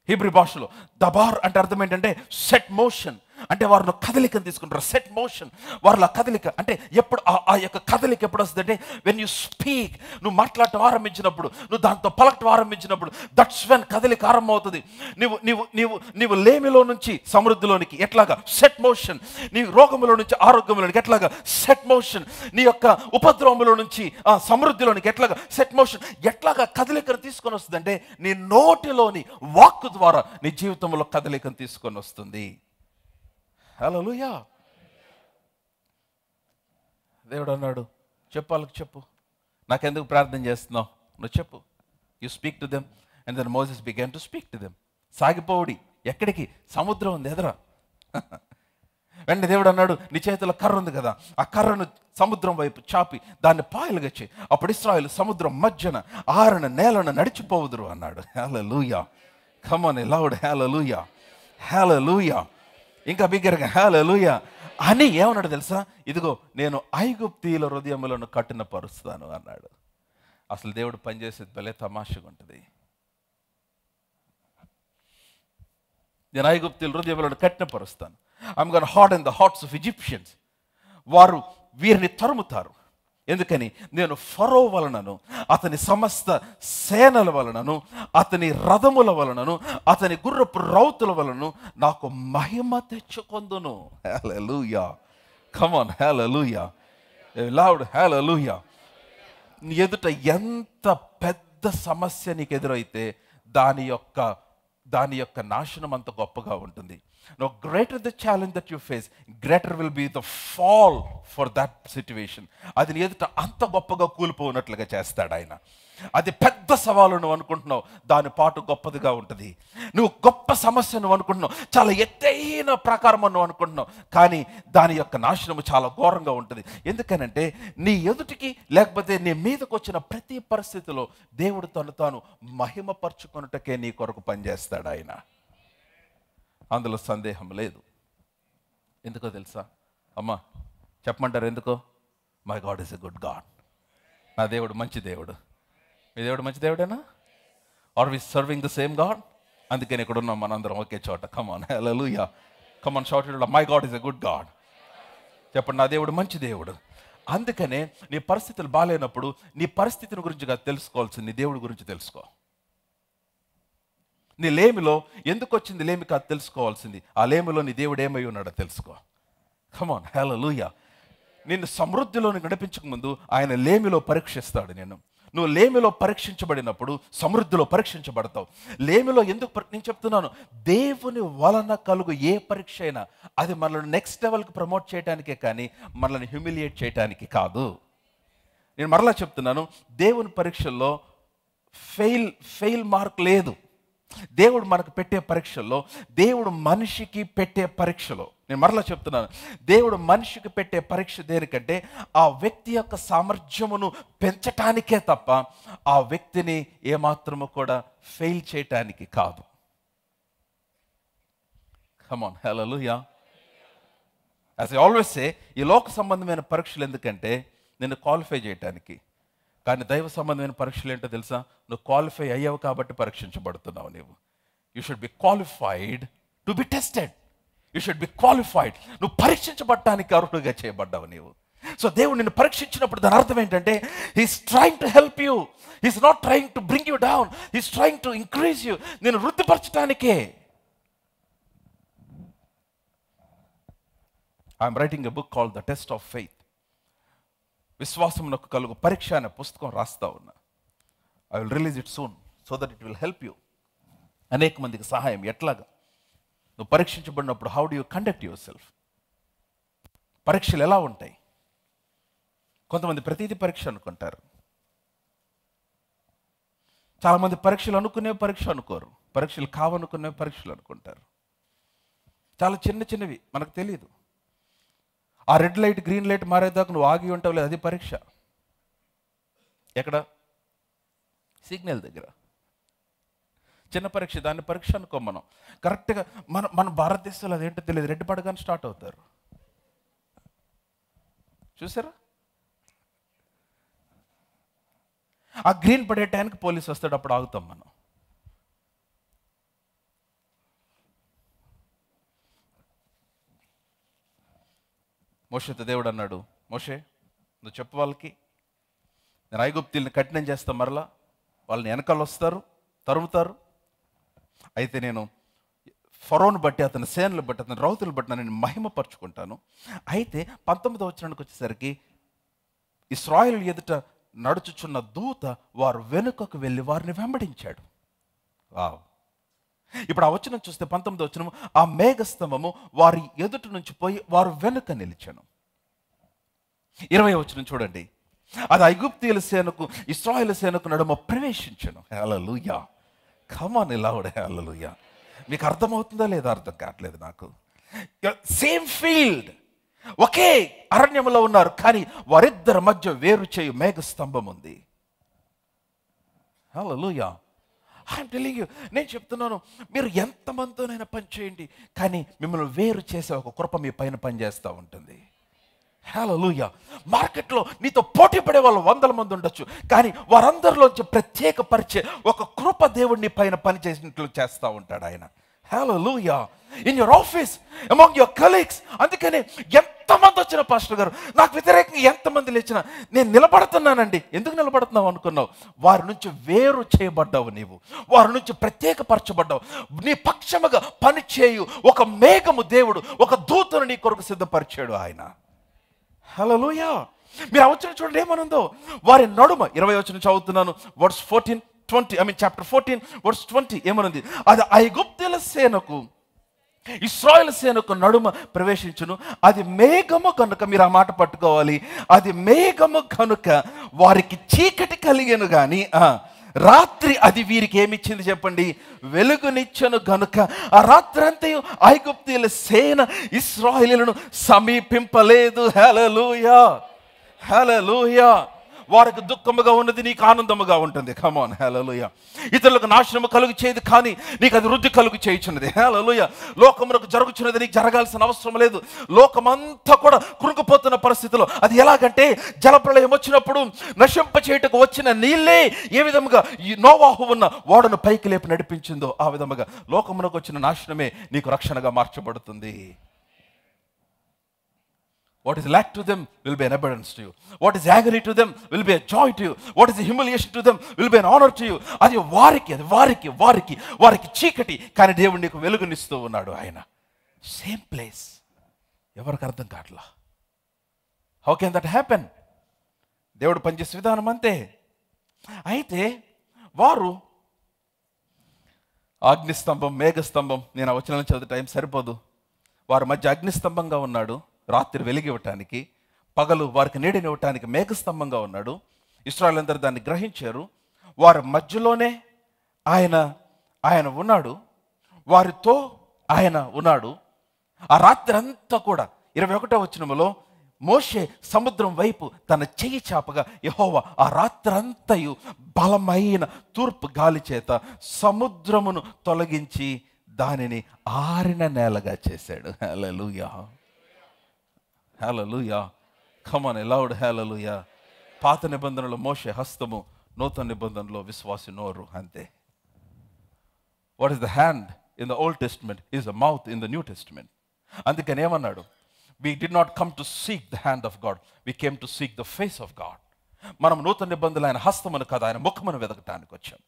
హిబ్రీ భాషలో. దబార్ అంటే అర్థం ఏంటంటే సెట్ మోషన్, అంటే వారిలో కదలికను తీసుకుంటారు. సెట్ మోషన్, వారిలో కదలిక. అంటే ఎప్పుడు ఆ యొక్క కదలిక ఎప్పుడు వస్తుంది అంటే, వెన్ యూ స్పీక్, నువ్వు మాట్లాడటం ఆరంభించినప్పుడు, నువ్వు దాంతో పలకటం ఆరంభించినప్పుడు, దట్స్ వెన్ కదలిక ఆరంభం అవుతుంది. నీవు లేమిలో నుంచి సమృద్ధిలోనికి ఎట్లాగా సెట్ మోషన్, నీ రోగములో నుంచి ఆరోగ్యంలోనికి ఎట్లాగా సెట్ మోషన్, నీ యొక్క ఉపద్రవములో నుంచి సమృద్ధిలోనికి ఎట్లాగా సెట్ మోషన్, ఎట్లాగా కదలికను తీసుకొని వస్తుంది అంటే, నీ నోటిలోని వాక్కు ద్వారా నీ జీవితంలో కదలికను తీసుకొని వస్తుంది. హల్లెలూయా. దేవుడు అన్నాడు, చెప్పు వాళ్ళకి చెప్పు, నాకెందుకు ప్రార్థన చేస్తున్నావు, నువ్వు చెప్పు. You speak to them. And then Moses began to speak to them. సాగిపోవుడి, ఎక్కడికి? సముద్రం ఉంది ఎదురా. వెంటనే దేవుడు అన్నాడు, నీ చేతిలో కర్ర ఉంది కదా, ఆ కర్రను సముద్రం వైపు చాపి దాన్ని పాయలుగా చేయి, అప్పుడు ఇశ్రాయేలు సముద్రం మధ్యన ఆరణ నేలను నడిచిపోవుదురు అన్నాడు. హల్లెలూయా, కమ్ ఆన్ లౌడ్ హల్లెలూయా, హల్లెలూయా, ఇంకా బిగ్గరగా హల్లెలూయా అని. ఏమన్నాడు తెలుసా? ఇదిగో నేను ఐగుప్తీయుల హృదయములను కఠినపరుస్తాను అన్నాడు. అసలు దేవుడు పనిచేసేది భలే తమాషగా ఉంటుంది. నేను ఐగుప్తీయుల హృదయములను కఠినపరుస్తాను. I'm gonna harden the hearts of Egyptians. వారు వీరిని తరుముతారు. ఎందుకని? నేను ఫరో వలనను, అతని సమస్త సేనల వలనను, అతని రథముల వలనను, అతని గుర్రపు రౌతుల వలనను నాకు మహిమ తెచ్చుకొందును. హల్లెలూయా, కమ్ ఆన్ హల్లెలూయా, లౌడ్ హల్లెలూయా. నీ ఎదుట ఎంత పెద్ద సమస్య నీకు ఎదురైతే దాని యొక్క నాశనం అంత గొప్పగా ఉంటుంది. No, greater the challenge that you face, greater will be the fall for that situation. అది నీ ఎదుట అంత గొప్పగా కూలిపోయినట్లుగా చేస్తాడు ఆయన. అది పెద్ద సవాలు నువ్వు అనుకుంటున్నావు, దాని పాటు గొప్పదిగా ఉంటుంది. నువ్వు గొప్ప సమస్య నువ్వు అనుకుంటున్నావు, చాలా ఎత్తైన ప్రకారం నువ్వు అనుకుంటున్నావు, కానీ దాని యొక్క నాశనము చాలా ఘోరంగా ఉంటుంది. ఎందుకనంటే నీ ఎదుటికి లేకపోతే నీ మీదకి వచ్చిన ప్రతి పరిస్థితిలో దేవుడు తను తాను మహిమపరచుకొనుటకే నీ కొరకు పనిచేస్తాడు ఆయన. అందులో సందేహం లేదు. ఎందుకో తెలుసా అమ్మా? చెప్పమంటారు ఎందుకో? My God is a good God. నా దేవుడు మంచి దేవుడు. మీ దేవుడు మంచి దేవుడేనా? Are we serving the same God? అందుకని ఇక్కడ ఉన్నాం మనందరం ఒకే చోట. Come on hallelujah, come on shout it, my God is a good God. చెప్పండి, నా దేవుడు మంచి దేవుడు. అందుకనే నీ పరిస్థితులు బాగాలేనప్పుడు నీ పరిస్థితిని గురించి తెలుసుకోవాల్సింది నీ దేవుడి గురించి తెలుసుకో. నీ లేమిలో ఎందుకు వచ్చింది లేమి కాదు తెలుసుకోవాల్సింది. ఆ లేమిలో నీ దేవుడు ఏమై ఉన్నాడో తెలుసుకో. కమాన్, హల్లెలూయా. నిన్ను సమృద్ధిలోని నడిపించక ముందు ఆయన లేమిలో పరీక్షిస్తాడు నేను. నువ్వు లేమిలో పరీక్షించబడినప్పుడు సమృద్ధిలో పరీక్షించబడతావు. లేమిలో ఎందుకు నేను చెప్తున్నాను, దేవుని వలన కలుగు ఏ పరీక్ష అయినా అది మనల్ని నెక్స్ట్ లెవెల్కి ప్రమోట్ చేయడానికే కానీ మనల్ని హ్యూమిలియేట్ చేయడానికి కాదు. నేను మరలా చెప్తున్నాను, దేవుని పరీక్షల్లో ఫెయిల్ మార్క్ లేదు. దేవుడు మనకు పెట్టే పరీక్షల్లో, దేవుడు మనిషికి పెట్టే పరీక్షలో, నేను మరలా చెప్తున్నాను, దేవుడు మనిషికి పెట్టే పరీక్ష దేనికంటే ఆ వ్యక్తి యొక్క సామర్థ్యమును పెంచటానికే తప్ప ఆ వ్యక్తిని ఏమాత్రము కూడా ఫెయిల్ చేయటానికి కాదు. Come on, hallelujah. As I always say, ఈ లోక సంబంధమైన పరీక్షలు ఎందుకంటే నిన్ను క్వాలిఫై చేయటానికి. కానీ దైవ సంబంధమైన పరీక్షలు ఏంటో తెలుసా? నువ్వు క్వాలిఫై అయ్యావు కాబట్టి పరీక్షించబడుతున్నావు. You should be qualified to be tested. You should be qualified. నువ్వు పరీక్షించబడటానికి అర్హుడుగా చేయబడ్డావు నీవు. సో దేవుడు నిన్ను పరీక్షించినప్పుడు దాని అర్థం ఏంటంటే, he's trying to help you, he's not trying to bring you down, he's trying to increase you. నేను వృద్ధిపరచడానికే. I'm writing a book called the test of faith. విశ్వాసమునకు కలుగు పరీక్ష అనే పుస్తకం రాస్తా ఉన్నా. I will release it soon so that it will help you. అనేక మందికి సహాయం. ఎట్లాగా నువ్వు పరీక్షించబడినప్పుడు how do you conduct yourself? పరీక్షలు ఎలా ఉంటాయి? కొంతమంది ప్రతిదీ పరీక్ష అనుకుంటారు. చాలామంది పరీక్షలు అనుకునే పరీక్ష అనుకోరు. పరీక్షలు కావనుకునే పరీక్షలు అనుకుంటారు. చాలా చిన్న చిన్నవి, మనకు తెలియదు. ఆ రెడ్ లైట్ గ్రీన్ లైట్ మారేదాకా నువ్వు ఆగి ఉంటావు లేదు, అది పరీక్ష. ఎక్కడ? సిగ్నల్ దగ్గర. చిన్న పరీక్ష, దాన్ని పరీక్ష అనుకో మనం. కరెక్ట్గా మన భారతదేశంలో అదేంటో తెలియదు, రెడ్ పడగానే స్టార్ట్ అవుతారు. చూసారా? ఆ గ్రీన్ పడే టైంకి పోలీస్ వస్తాడు, అప్పుడు ఆగుతాం మనం. మోషేతో దేవుడు అన్నాడు, మోషే నువ్వు చెప్పు వాళ్ళకి, నేను ఐగుప్తీయుల్ని కఠినం చేస్తా, మరలా వాళ్ళని వెనకాల వస్తారు, తరుముతారు. అయితే నేను ఫరోను బట్టి, అతని సేనలు బట్టి, అతని రౌతులు బట్టి నేను మహిమపరుచుకుంటాను. అయితే 19వ వచనానికి వచ్చేసరికి, ఇశ్రాయేలు ఎదుట నడుచుచున్న దూత వారు వెనుకకు వెళ్ళి వారిని వెంబడించాడు. వావ్. ఇప్పుడు ఆ వచనం చూస్తే 19వ వచనం, ఆ మేఘస్తంభము వారి ఎదుటి నుంచి పోయి వారు వెనుక నిలిచాను. 20వ వచనం చూడండి, అది ఐగుప్తీయుల సేనకు ఇశ్రాయేలు సేనకు నడుమ ప్రవేశించను. హల్లెలూయా. కమ్ ఆన్ లౌడ్, హల్లెలూయా. మీకు అర్థమవుతుందా లేదా? అర్థం కావట్లేదు నాకు. సేమ్ ఫీల్డ్, ఒకే అరణ్యంలో ఉన్నారు, కానీ వారిద్దరి మధ్య వేరు చేయు మేఘస్తంభం ఉంది. హల్లెలూయా. ఐఎమ్ టెల్లింగ్ యూ, నేను చెప్తున్నాను, మీరు ఎంతమందితోనైనా పని చేయండి, కానీ మిమ్మల్ని వేరు చేసే ఒక కృప మీ పైన పనిచేస్తూ ఉంటుంది. హల్లెలూయా. మార్కెట్లో నీతో పోటీ పడే వాళ్ళు 100 మంది ఉండొచ్చు, కానీ వారందరిలోంచి ప్రత్యేకపరిచే ఒక కృప దేవుడిని పైన పని చేసినట్లు చేస్తూ ఉంటాడు ఆయన. Hallelujah. In your office, among your colleagues. అందుకని ఎంతమంది వచ్చిన పాస్టర్ గారు నాకు వ్యతిరేకంగా ఎంతమంది లేచినా నేను నిలబడుతున్నానండి. ఎందుకు నిలబడుతున్నావు అనుకున్నావు? వారి నుంచి వేరు చేయబడ్డావు నీవు, వారి నుంచి ప్రత్యేకపరచబడ్డావు. నీ పక్షముగా పనిచేయు ఒక మేఘము దేవుడు, ఒక దూతను నీ కొరకు సిద్ధపరిచాడు ఆయన. హల్లెలూయా. మీరు ఆ వచనం చూడండి ఏమనుందో. వారి నడుమ, 20వ వచనం చదువుతున్నాను, వర్స్ 14-20, చాప్టర్ 14 వర్స్ 20 ఏమనుంది? అది ఐగుప్తీయుల సేనకు ఇశ్రాయేలు సేనకు నడుమ ప్రవేశించును, అది మేఘము కనుక. మీరు ఆ మాట పట్టుకోవాలి. అది మేఘము కనుక వారికి చీకటి కలిగెను గాని రాత్రి అది వీరికి ఏమిచ్చింది చెప్పండి? వెలుగునిచ్చను గనుక ఆ రాత్రి అంతయు ఐగుప్తీయుల సేన ఇశ్రాయేలును సమీపింపలేదు. హల్లెలూయా, హల్లెలూయా. వారికి దుఃఖముగా ఉన్నది, నీకు ఆనందముగా ఉంటుంది. కమ్ ఆన్, హల్లెలూయా. ఇతరులకు నాశనము కలుగు చేయదు, కానీ నీకు అది వృద్ధి కలుగు చేయుచున్నది. హల్లెలూయా. లోకమునకు జరుగుచున్నది నీకు జరగాల్సిన అవసరం లేదు. లోకమంతా కూడా కృంగిపోతున్న పరిస్థితిలో, అది ఎలాగంటే జలప్రళయం వచ్చినప్పుడు నశింప చేయుటకు వచ్చిన నీళ్ళే ఏ విధముగా నోవాహు ఉన్న ఓడను పైకి లేపి నడిపించిందో, ఆ విధముగా లోకమునకు వచ్చిన నాశనమే నీకు రక్షణగా మార్చబడుతుంది. What is lack to them will be an abundance to you. What is agony to them will be a joy to you. What is humiliation to them will be an honor to you. అది వారికి చీకటి, కానీ దేవుడు నీకు వెలుగునిస్తూ ఉన్నాడు. ఆయన same place. ఎవరికి అర్థం కావట్లా? How can that happen? దేవుడు పనిచేసే విధానం అంతే. అయితే వారు అగ్నిస్తంభం, మేఘస్తంభం, నేను ఆ వచనాలను చదివే టైం సరిపోదు. వారి మధ్య అగ్నిస్తంభంగా ఉన్నాడు రాత్రి వెలిగివ్వటానికి, పగలు వారికి నీడనివ్వటానికి మేఘస్తంభంగా ఉన్నాడు. ఇశ్రాయేలీయులందరూ దాన్ని గ్రహించారు. వారి మధ్యలోనే ఆయన ఉన్నాడు, వారితో ఆయన ఉన్నాడు. ఆ రాత్రి అంతా కూడా 21వ వచనములో మోషే సముద్రం వైపు తన చెయ్యి చాపగా యెహోవా ఆ రాత్రంతయు బలమైన తూర్పు గాలి చేత సముద్రమును తొలగించి దానిని ఆరిన నేలగా చేశాడు. హల్లెలూయా, హల్లెలూయా. కమ్ ఆన్, లౌడ్ హల్లెలూయా. పాత నిబంధనలో మోషే హస్తము, నూతన నిబంధనలో విశ్వాసి నోరు, అంతే. What is the hand in the old testament is the mouth in the new testament. అందుకని ఏమన్నాడు? We did not come to seek the hand of God. We came to seek the face of God. మనం నూతన నిబంధనలు ఆయన హస్తమును కాదు, ఆయన ముఖమును వెతకటానికి వచ్చాం.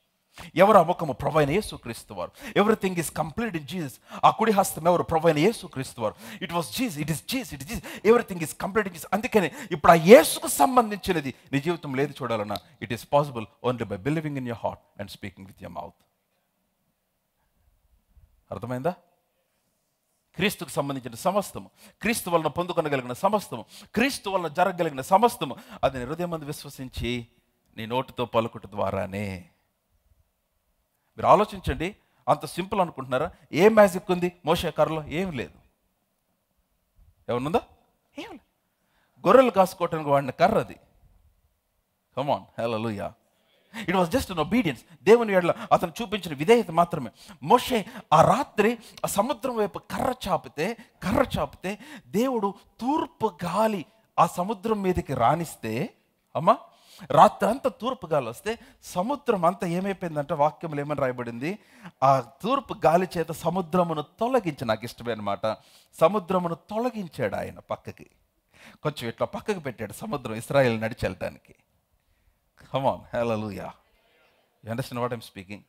ఎవరు ఆ ముఖము? ప్రభువైన యేసుక్రీస్తు వారు. Everything is complete in Jesus. ఆ కుడి హస్తం ఎవరు? ప్రభువైన యేసుక్రీస్తు వారు. It was Jesus, it is Jesus, everything is complete in Jesus. అందుకని ఇప్పుడు ఆ యేసుకు సంబంధించినది నీ జీవితం లేదు చూడాలన్నా, it is possible only by believing in your heart and speaking with your mouth. అర్థమైందా? క్రీస్తుకు సంబంధించిన సమస్తము, క్రీస్తు వలన పొందుకొనగలిగిన సమస్తము, క్రీస్తు వలన జరగగలిగిన సమస్తము, అది నీ హృదయమందు విశ్వసించి నీ నోటితో పలుకుట ద్వారానే. మీరు ఆలోచించండి, అంత సింపుల్ అనుకుంటున్నారా? ఏం మ్యాజిక్ ఉంది మోషే కర్రలో? ఏం లేదు. ఏమన్నుందా? ఏం లేదు. గొర్రెలు కాసుకోవటానికి వాడిన కర్ర అది. Come on, hallelujah. It was just an obedience. దేవుని ఎడల అతను చూపించిన విధేయత మాత్రమే. మోషే ఆ రాత్రి ఆ సముద్రం వైపు కర్ర చాపితే దేవుడు తూర్పు గాలి ఆ సముద్రం మీదకి రాణిస్తే, అమ్మా రాత్రి అంతా తూర్పు గాలి వస్తే సముద్రం అంతా ఏమైపోయిందంటే, వాక్యంలో ఏమని రాయబడింది? ఆ తూర్పు గాలి చేత సముద్రమును తొలగించి, నాకు ఇష్టమైన మాట, సముద్రమును తొలగించాడు ఆయన పక్కకి. కొంచెం ఇట్లా పక్కకి పెట్టాడు సముద్రం ఇశ్రాయేలు నడిచి వెళ్ళటానికి. Come on, hallelujah. You understand what I'm speaking?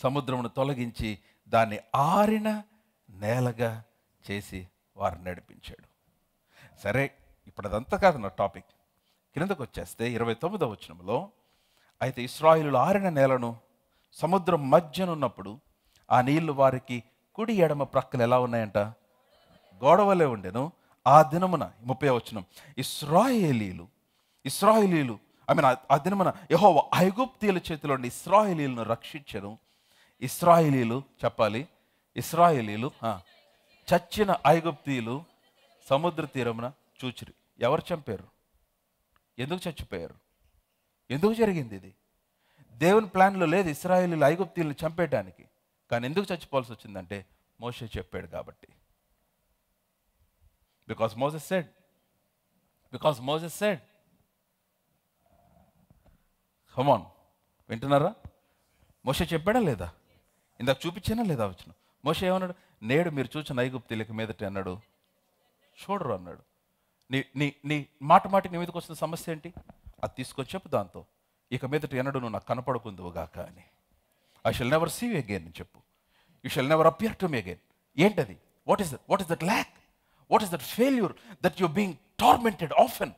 సముద్రమును తొలగించి దాన్ని ఆరిన నేలగా చేసి వారు నడిపించాడు. సరే, ఇప్పుడు అదంతా కాదు నా టాపిక్. కిందకు వచ్చేస్తే 29వ వచనంలో, అయితే ఇశ్రాయేలులు ఆరిన నేలను సముద్రం మధ్యనున్నప్పుడు ఆ నీళ్లు వారికి కుడి ఎడమ ప్రక్కలు ఎలా ఉన్నాయంట? గోడవలే ఉండెను. ఆ దినమున 30వ వచనం, ఇశ్రాయేలీలు ఆ దినమున యెహోవా ఐగుప్తీయుల చేతిలో నుండి ఇశ్రాయేలీయులను రక్షించెను. ఇశ్రాయేలీయులు చెప్పాలి, ఇశ్రాయేలీయులు చచ్చిన ఐగుప్తీయులు సముద్ర తీరమున చూచిరి. ఎవరు చంపారు? ఎందుకు చచ్చిపోయారు? ఎందుకు జరిగింది ఇది? దేవుని ప్లాన్లో లేదు ఇశ్రాయేలీయులు ఐగుప్తీయులను చంపేయడానికి. కానీ ఎందుకు చచ్చిపోవాల్సి వచ్చిందంటే మోషే చెప్పాడు కాబట్టి. Because Moses said. Come on, వింటున్నారా? మోషే చెప్పాడా లేదా? ఇందాక చూపించానా లేదా వచ్చిన? మోషే ఏమన్నాడు? నేడు మీరు చూసిన ఐగుప్తీయులకి మీదట అన్నాడు, చూడరు అన్నాడు. నీ మాటి నీ మీదకి వస్తున్న సమస్య ఏంటి? అది తీసుకొని చెప్పు దాంతో, ఇక మీదట ఎన్నడు నువ్వు నాకు కనపడకుందువుగాక అని. I shall never see you again అని చెప్పు. You shall never appear to me again. ఏంటది? What is that lack? What is that failure that you being tormented often?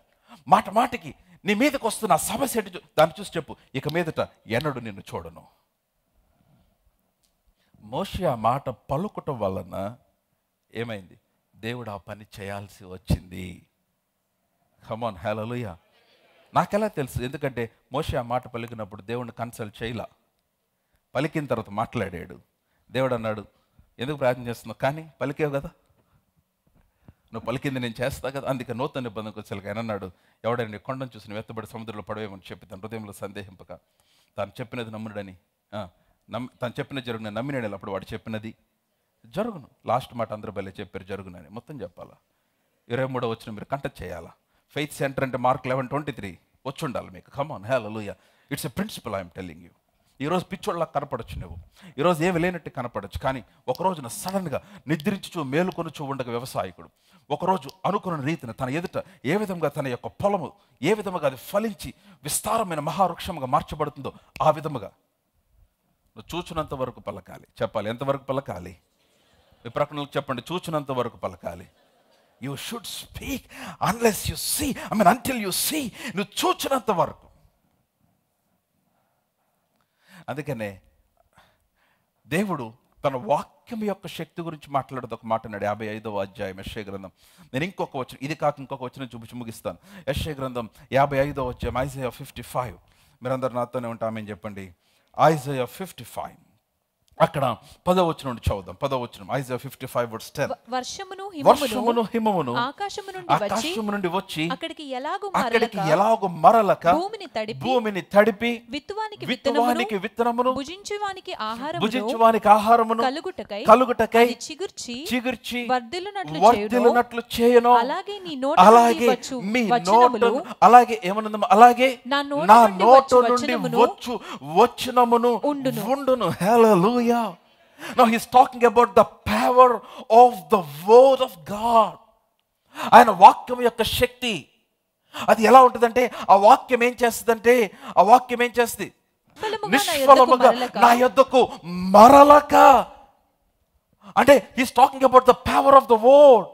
మాటికి నీ మీదకి వస్తున్న సమస్య ఏంటి? దాన్ని చూసి చెప్పు, ఇక మీదట ఎన్నడు నిన్ను చూడను. మోషే ఆ మాట పలుకటం వలన ఏమైంది? దేవుడు ఆ పని చేయాల్సి వచ్చింది. కమ్ ఆన్, హల్లెలూయా. నాకెలా తెలుసు? ఎందుకంటే మోషే ఆ మాట పలికినప్పుడు దేవుడిని కన్సల్ట్ చేయలా. పలికిన తర్వాత మాట్లాడాడు. దేవుడు అన్నాడు, ఎందుకు ప్రార్థన చేస్తున్నావు? కానీ పలికేవు కదా, నువ్వు పలికింది నేను చేస్తా కదా. అందుకే నూతన నిబంధనకు వచ్చేలాగా ఆయన అన్నాడు, ఎవడైనా కొండను చూసి నువ్వు ఎత్తబడి సముద్రంలో పడవేమని చెప్పి తన హృదయంలో సందేహింపక తాను చెప్పినది నమ్ముడని, తను చెప్పిన జరుగున నమ్మినాడు. అప్పుడు వాడు చెప్పినది జరుగును. లాస్ట్ మాట అందరూ బయలు చెప్పారు, జరుగునని. మొత్తం చెప్పాలా? 23వ వచనం మీరు కంటెక్ట్ చేయాలా? ఫెయిత్ సెంటర్ అంటే మార్క్ 11:23 వచ్చి ఉండాలి మీకు. Come on, hallelujah. It's a principle I'm telling you. ఈరోజు పిచ్చోళ్ళకి కనపడచ్చు నువ్వు, ఈరోజు ఏమి లేనట్టు కనపడచ్చు. కానీ ఒకరోజున సడన్గా నిద్రించుచు మేలుకొనుచు ఉండగా వ్యవసాయకుడు ఒకరోజు అనుకున్న రీతిని తన ఎదుట ఏ విధంగా తన యొక్క పొలము ఏ విధముగా అది ఫలించి విస్తారమైన మహావృక్షముగా మార్చబడుతుందో ఆ విధముగా నువ్వు చూచినంత వరకు పలకాలి. చెప్పాలి, ఎంతవరకు పలకాలి? మీ ప్రకటనలకు చెప్పండి, చూచినంత వరకు పలకాలి. You should speak unless you see, until you see. నువ్వు చూచినంత వరకు. అందుకనే దేవుడు తన వాక్యం యొక్క శక్తి గురించి మాట్లాడేది ఒక మాట అన్నాడు. 55వ అధ్యాయం యెషయా గ్రంథం. నేను ఇంకొక వచనం, ఇది కాక ఇంకొక వచనం చూపించి ముగిస్తాను. యెషయా గ్రంథం 55వ అధ్యాయం, ఐజాయా 55. మీరందరూ నాతోనే ఉంటామని చెప్పండి. ఐజాయా 55 అక్కడ 10వ వచనం నుండి చదువుదాం. 10వ వచనం, ఐజాయా 55:10. వర్షమును హిమమును ఆకాశము నుండి వచ్చి అక్కడికి ఎలాగో మరలక భూమిని తడిపి విత్తువానికి విత్తనమును భుజించువానికి ఆహారమును కలుగుటకై చిగుర్చి వర్ధిల్లునట్లు చేయును. అలాగే మీ నోటు అలాగే ఏమన్నదమ్మా, అలాగే నా నోటు నుండి వచనమును ఉండును. హల్లెలూయా. Now he's talking about the power of the word of God. ఆయన వాక్యం యొక్క శక్తి అది ఎలా ఉంటుందంటే, ఆ వాక్యం ఏం చేస్తుంది? నిష్ఫలముగా నా యొద్దకు మరలక. అంటే he's talking about the power of the word.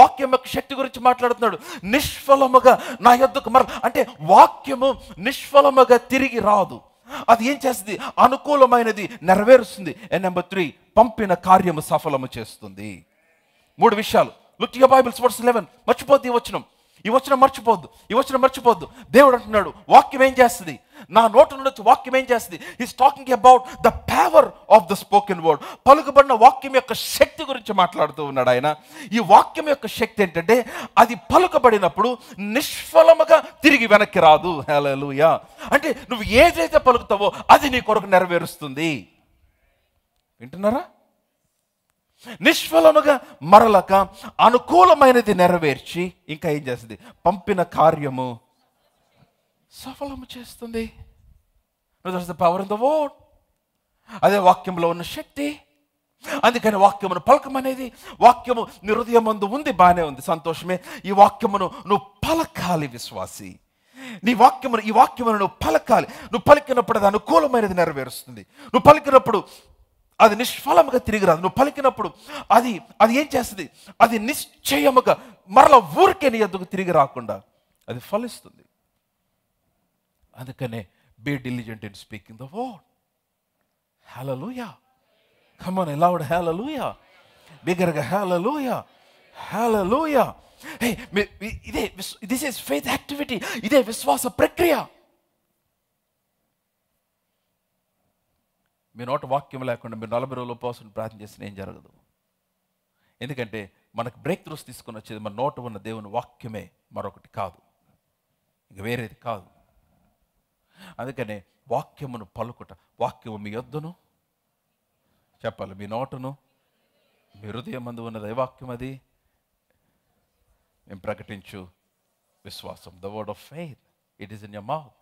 వాక్యం యొక్క శక్తి గురించి మాట్లాడుతున్నాడు. నిష్ఫలముగా నా యొద్దకు అంటే వాక్యము నిష్ఫలముగా తిరిగి రాదు. అది ఏం చేస్తుంది? అనుకూలమైనది నెరవేరుస్తుంది. నెంబర్ 3, పంపిన కార్యము సఫలము చేస్తుంది. 3 విషయాలు. Look to your Bibles, verse 11. మర్చిపోద్దు ఈ వచనం మర్చిపోద్దు. దేవుడు అంటున్నాడు వాక్యం ఏం చేస్తుంది? నా నోటి నుండి వచ్చి వాక్యం ఏం చేస్తుంది? He's talking about the power of the spoken word. పలుకుబడిన వాక్యం యొక్క శక్తి గురించి మాట్లాడుతూ ఉన్నాడు ఆయన. ఈ వాక్యం యొక్క శక్తి ఏంటంటే, అది పలుకబడినప్పుడు నిష్ఫలముగా తిరిగి వెనక్కి రాదు. హల్లెలూయా. అంటే నువ్వు ఏదైతే పలుకుతావో అది నీ కొరకు నెరవేరుస్తుంది. వింటున్నారా? నిష్ఫలముగా మరలక అనుకూలమైనది నెరవేర్చి ఇంకా ఏం చేస్తుంది? పంపిన కార్యము సఫలము చేస్తుంది. The power in the word. అదే వాక్యంలో ఉన్న శక్తి. అందుకని వాక్యమును పలకమనేది, వాక్యము నీ హృదయమందు ఉంది, బాగానే ఉంది, సంతోషమే. ఈ వాక్యమును నువ్వు పలకాలి విశ్వాసి. ఈ వాక్యమును నువ్వు పలకాలి. నువ్వు పలికినప్పుడు అది అనుకూలమైనది నెరవేరుస్తుంది. నువ్వు పలికినప్పుడు అది నిష్ఫలముగా తిరిగి రాదు. నువ్వు పలికినప్పుడు అది ఏం చేస్తుంది? అది నిశ్చయముగా మరలా ఊరికే నీ యొద్దకు తిరిగి రాకుండా అది ఫలిస్తుంది. అందుకనే be diligent in speaking the word. Hallelujah. Come on loud hallelujah. బిగ్గరగా hallelujah. Hallelujah. This is faith activity. ఇదే విశ్వాస ప్రక్రియ. మీ నోట వాక్యం లేకుండా మీరు 40 రోజులు ఉపవాసం ప్రార్థన చేసిన ఏం జరగదు. ఎందుకంటే మనకు బ్రేక్ త్రూస్ తీసుకొని వచ్చేది మన నోట ఉన్న దేవుని వాక్యమే, మరొకటి కాదు, ఇంక వేరేది కాదు. అందుకనే వాక్యమును పలుకుట. వాక్యము మీ యొద్దను చెప్పాలి, మీ నోటును మీ హృదయమందు ఉన్నది ఏ వాక్యం? అది మేము ప్రకటించు విశ్వాసం. The word of faith. It is in your mouth.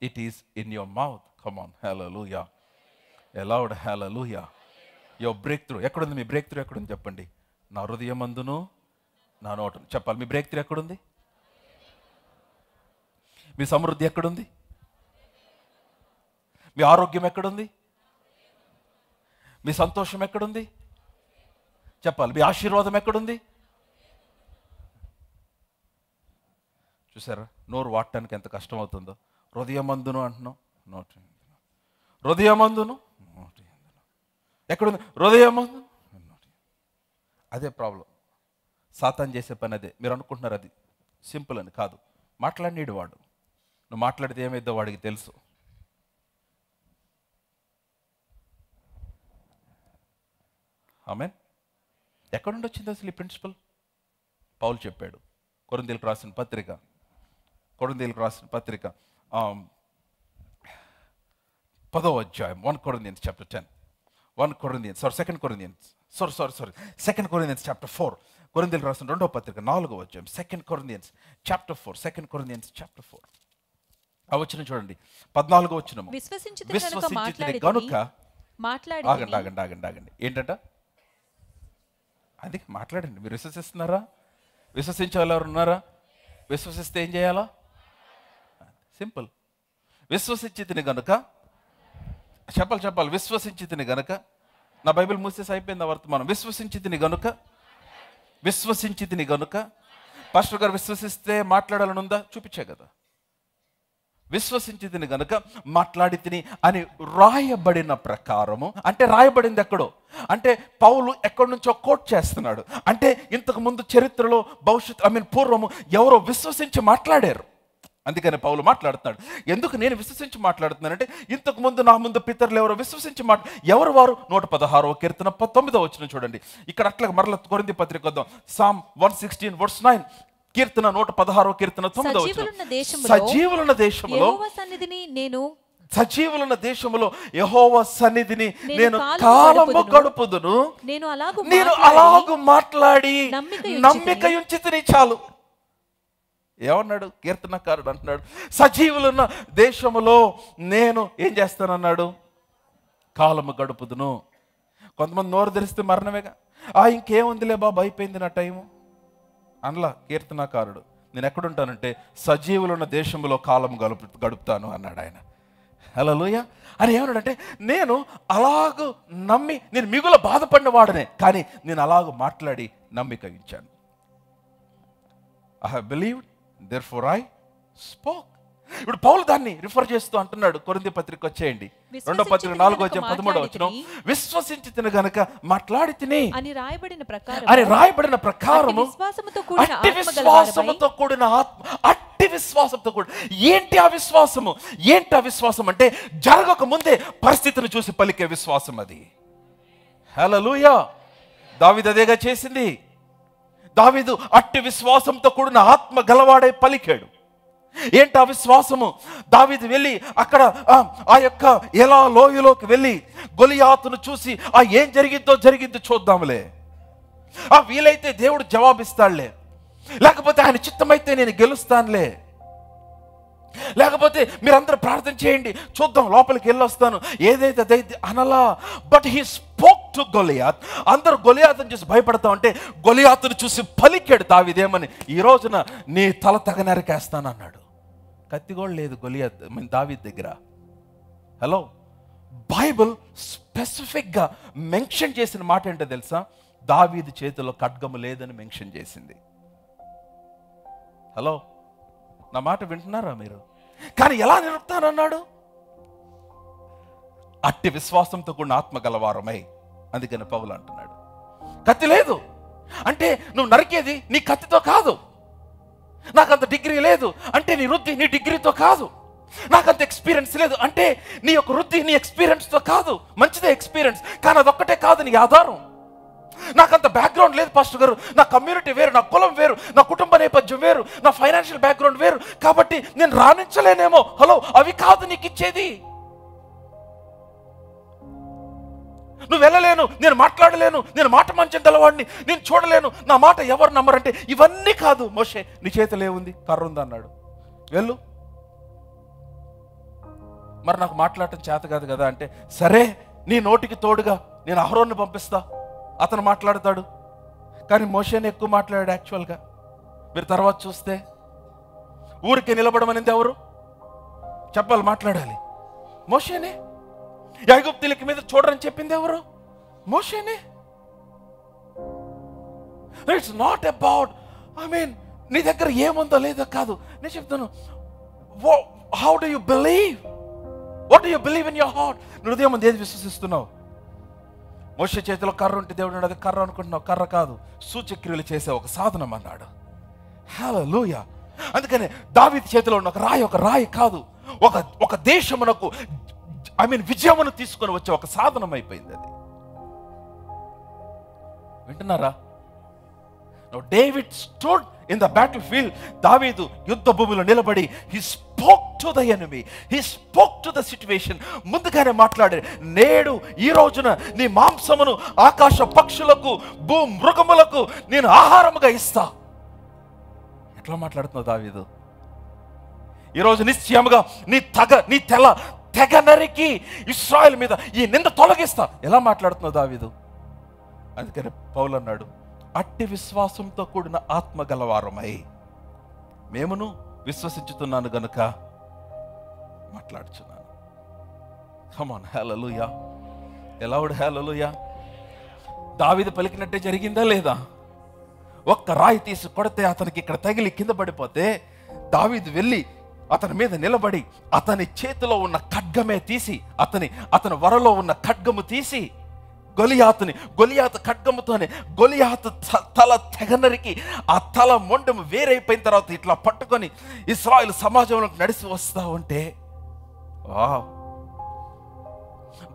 It is in your mouth. Come on hallelujah. Allowed hallelujah. Your break through ఎక్కడుంది? మీ బ్రేక్ త్రూ ఎక్కడుంది చెప్పండి. నా హృదయమందును నా నోటును. చెప్పాలి, మీ బ్రేక్ త్రూ ఎక్కడుంది? మీ సమృద్ధి ఎక్కడుంది? మీ ఆరోగ్యం ఎక్కడుంది? మీ సంతోషం ఎక్కడుంది? చెప్పాలి, మీ ఆశీర్వాదం ఎక్కడుంది? చూసారా నోరు వాడటానికి ఎంత కష్టం అవుతుందో. హృదయమందును అంటున్నాం, నోటు హృదయమందును నోటి ఎక్కడుంది? హృదయమందు. అదే ప్రాబ్లం. సాతాను చేసే పని అదే. మీరు అనుకుంటున్నారు అది సింపుల్ అని. కాదు. మాట్లాడినీడు వాడు. నువ్వు మాట్లాడితే ఏమైద్దో వాడికి తెలుసు. ఆమేన్. ఎక్కడ నుండి వచ్చింది అసలు ఈ ప్రిన్సిపల్? పౌలు చెప్పాడు. కొరింథీయులకు రాసిన పత్రిక 10వ అధ్యాయం 1 Corinthians chapter 10. 2 Corinthians chapter 4. కొరింథీయులకు రాసిన 2వ పత్రిక 4వ అధ్యాయం 2 Corinthians chapter 4. 2 Corinthians chapter 4. ఆ వచనం చూడండి, 14వ వచనం. విశ్వసించితిని విశ్వసించితిని గనుక మాట్లాడి ఆగండి ఆగండి ఆగండి ఆగండి ఏంటంట అది మాట్లాడండి. మీరు విశ్వసిస్తున్నారా? విశ్వసించే వాళ్ళు ఎవరు ఉన్నారా? విశ్వసిస్తే ఏం చేయాలా? సింపుల్. విశ్వసించితిని గనుక చెప్పాలి. విశ్వసించితిని గనుక, నా బైబిల్ మూసేసి అయిపోయింది వర్తమానం. విశ్వసించితిని గనుక పాస్టర్ గారు విశ్వసిస్తే మాట్లాడాలని ఉందా? చూపించే కదా. విశ్వసించితిని గనుక మాట్లాడి తిని అని రాయబడిన ప్రకారము. అంటే రాయబడింది ఎక్కడో, అంటే పౌలు ఎక్కడి నుంచో కోట్ చేస్తున్నాడు. అంటే ఇంతకు ముందు చరిత్రలో పూర్వము ఎవరో విశ్వసించి మాట్లాడారు, అందుకని పౌలు మాట్లాడుతున్నాడు. ఎందుకు నేను విశ్వసించి మాట్లాడుతున్నానంటే, ఇంతకు ముందు నా ముందు పితరులు ఎవరో విశ్వసించి ఎవరు వారు? 116వ కీర్తన 19వ వచనం చూడండి. ఇక్కడ అట్లా మరల కొరింథీ పత్రిక వద్దాం. Psalm 116:9. కీర్తన 116వ కీర్తన 9వ వచనం. సజీవులున్న దేశములో యెహోవా సన్నిధిని నేను కాలము గడుపుదును. నేను అలాగు మాట్లాడి నమ్మిక ఉంచితిని. చాలు. ఏమన్నాడు కీర్తనకారుడు? అంటున్నాడు, సజీవులున్న దేశములో నేను ఏం చేస్తానన్నాడు? కాలము గడుపుదును. కొంతమంది నోరు తెరిస్తే మరణమేగా. ఇంకేముందిలే బాబు, అయిపోయింది నా టైము అనలా కీర్తనకారుడు. నేను ఎక్కడుంటానంటే సజీవులున్న దేశంలో కాలం గడుపుతాను అన్నాడు ఆయన. హల్లెలూయా. అని ఏమన్నాడంటే, నేను అలాగూ నమ్మి, నేను మిగుల బాధపడిన వాడనే, కానీ నేను అలాగూ మాట్లాడి నమ్మిక ఇచ్చాను. I have believed, therefore I spoke. ఇప్పుడు పౌలు దాన్ని రిఫర్ చేస్తూ అంటున్నాడు. కొరింథీ పత్రిక వచ్చేయండి, 2వ పత్రిక 4వ అధ్యాయం 13వ వచనం. విశ్వసించితిని గనుక మాట్లాడి తిని అని రాయబడిన ప్రకారము అట్టి విశ్వాసముతో కూడిన ఆత్మ. అట్టి విశ్వాసంతో కూడిన ఏంటి ఆ విశ్వాసము? ఏంటి ఆ విశ్వాసం అంటే, జరగక ముందే పరిస్థితిని చూసి పలికే విశ్వాసం అది. హల్లెలూయా. దావీదు అదేగా చేసింది. దావీదు అట్టి విశ్వాసంతో కూడిన ఆత్మ గలవాడై పలికాడు. ఏంటి ఆ విశ్వాసము? దావీదు వెళ్ళి అక్కడ ఆ యొక్క ఎలా లోయలోకి వెళ్ళి గొలియాతును చూసి ఏం జరిగిందో చూద్దాంలే, వీలైతే దేవుడు జవాబిస్తాడులే, లేకపోతే ఆయన చిత్తమైతే నేను గెలుస్తానులే, లేకపోతే మీరందరూ ప్రార్థన చేయండి చూద్దాం, లోపలికి వెళ్ళొస్తాను, ఏదైతే అదైతే అనలా. But he spoke to Goliath. అందరూ గొలియాతును చూసి భయపడతా ఉంటే గొలియాతును చూసి పలికాడు దావీదేమని, ఈ రోజున నీ తల తెగ నరికేస్తాను అన్నాడు. కత్తి కూడా లేదు దావీదు దగ్గర. హలో, బైబిల్ స్పెసిఫిక్గా మెన్షన్ చేసిన మాట ఏంటో తెలుసా? దావీదు చేతిలో ఖడ్గము లేదని మెన్షన్ చేసింది. హలో, నా మాట వింటున్నారా మీరు? కానీ ఎలా నిలుపుతానన్నాడు? అట్టి విశ్వాసంతో కూడిన ఆత్మ గలవారమై. అందుకని పౌలు అంటున్నాడు, కత్తి లేదు అంటే నువ్వు నరికేది నీ కత్తితో కాదు. నాకంత డిగ్రీ లేదు అంటే నీ వృద్ధి నీ డిగ్రీతో కాదు. నాకంత ఎక్స్పీరియన్స్ లేదు అంటే నీ యొక్క వృద్ధి నీ ఎక్స్పీరియన్స్తో కాదు. మంచిదే ఎక్స్పీరియన్స్, కానీ అదొక్కటే కాదు నీ ఆధారం. నాకంత బ్యాక్గ్రౌండ్ లేదు పాస్టర్ గారు, నా కమ్యూనిటీ వేరు, నా కులం వేరు, నా కుటుంబ నేపథ్యం వేరు, నా ఫైనాన్షియల్ బ్యాక్గ్రౌండ్ వేరు, కాబట్టి నేను రాణించలేనేమో. హలో, అవి కాదు నీకు ఇచ్చేది. నువ్వు వెళ్ళలేను, నేను మాట్లాడలేను, నేను మాట మంచం గలవాడిని, నేను చూడలేను, నా మాట ఎవరు నమ్మరంటే ఇవన్నీ కాదు. మోషే, నీ చేతిలో ఏముంది? కర్ర ఉంది అన్నాడు, వెళ్ళు. మరి నాకు మాట్లాడటం చేత కాదు కదా అంటే, సరే నీ నోటికి తోడుగా నేను అహరోన్ని పంపిస్తా, అతను మాట్లాడతాడు. కానీ మోషేని ఎక్కువ మాట్లాడాడు యాక్చువల్గా. మీరు తర్వాత చూస్తే ఊరికి నిలబడమనింది ఎవరు? చెప్పాలి, మాట్లాడాలి, మోషేనే. ఐగుప్తీయుల మీద చూడరని చెప్పింది ఎవరు? మోషేనే. ఇట్స్ నాట్ అబౌట్ నీ దగ్గర ఏముందో లేదో కాదు. నేను చెప్తాను, how do you believe? What do you believe in your heart? నువ్వు హృదయం ముందు ఏది విశ్వసిస్తున్నావు? మోషే చేతిలో కర్ర ఉంటే దేవుడు అన్నాడు, అది కర్ర అనుకుంటున్నావు, కర్ర కాదు, సూచక్రియలు చేసే ఒక సాధనం అన్నాడు. హల్లెలూయా. అందుకనే దావీదు చేతిలో ఉన్న ఒక రాయి కాదు, ఒక దేశమునకు విజయమును తీసుకొని వచ్చే ఒక సాధనం అయిపోయింది అది. వింటున్నారా? David stood in the battle field. దావీదు యుద్ధ భూమిలో నిలబడి he spoke to the enemy, he spoke to the situation. ముందుగానే మాట్లాడాడు. నేడు ఈ రోజున నీ మాంసమును ఆకాశ పక్షులకు భూ మృగములకు నేను ఆహారముగా ఇస్తా. ఎట్లా మాట్లాడుతున్నావు దావీదు? ఈరోజు నిశ్చయముగా నీ తెగ నరికి ఇశ్రాయేలు మీద ఈ నింద తొలగిస్తా. ఎలా మాట్లాడుతున్నావు దావీదు? అందుకని పౌలు అన్నాడు, అట్టి విశ్వాసంతో కూడిన ఆత్మ గలవారమై మేమును విశ్వసించుతున్నాను గనుక మాట్లాడుచున్నాను. కమ్ ఆన్, హల్లెలూయా. ఎలావుడు హల్లెలూయా. దావీదు పలికినట్టే జరిగిందా లేదా? ఒక్క రాయి తీసి కొడితే అతనికి ఇక్కడ తగిలి కింద పడిపోతే దావీదు వెళ్ళి అతని మీద నిలబడి అతని చేతిలో ఉన్న ఖడ్గమే తీసి అతని వరలో ఉన్న ఖడ్గము తీసి గొలియాతు ఖడ్గముతోనే గొలియాతు తల తెగనరికి ఆ తల మొండెము వేరైపోయిన తర్వాత ఇట్లా పట్టుకొని ఇశ్రాయేలు సమాజంలోకి నడిచి వస్తా ఉంటే,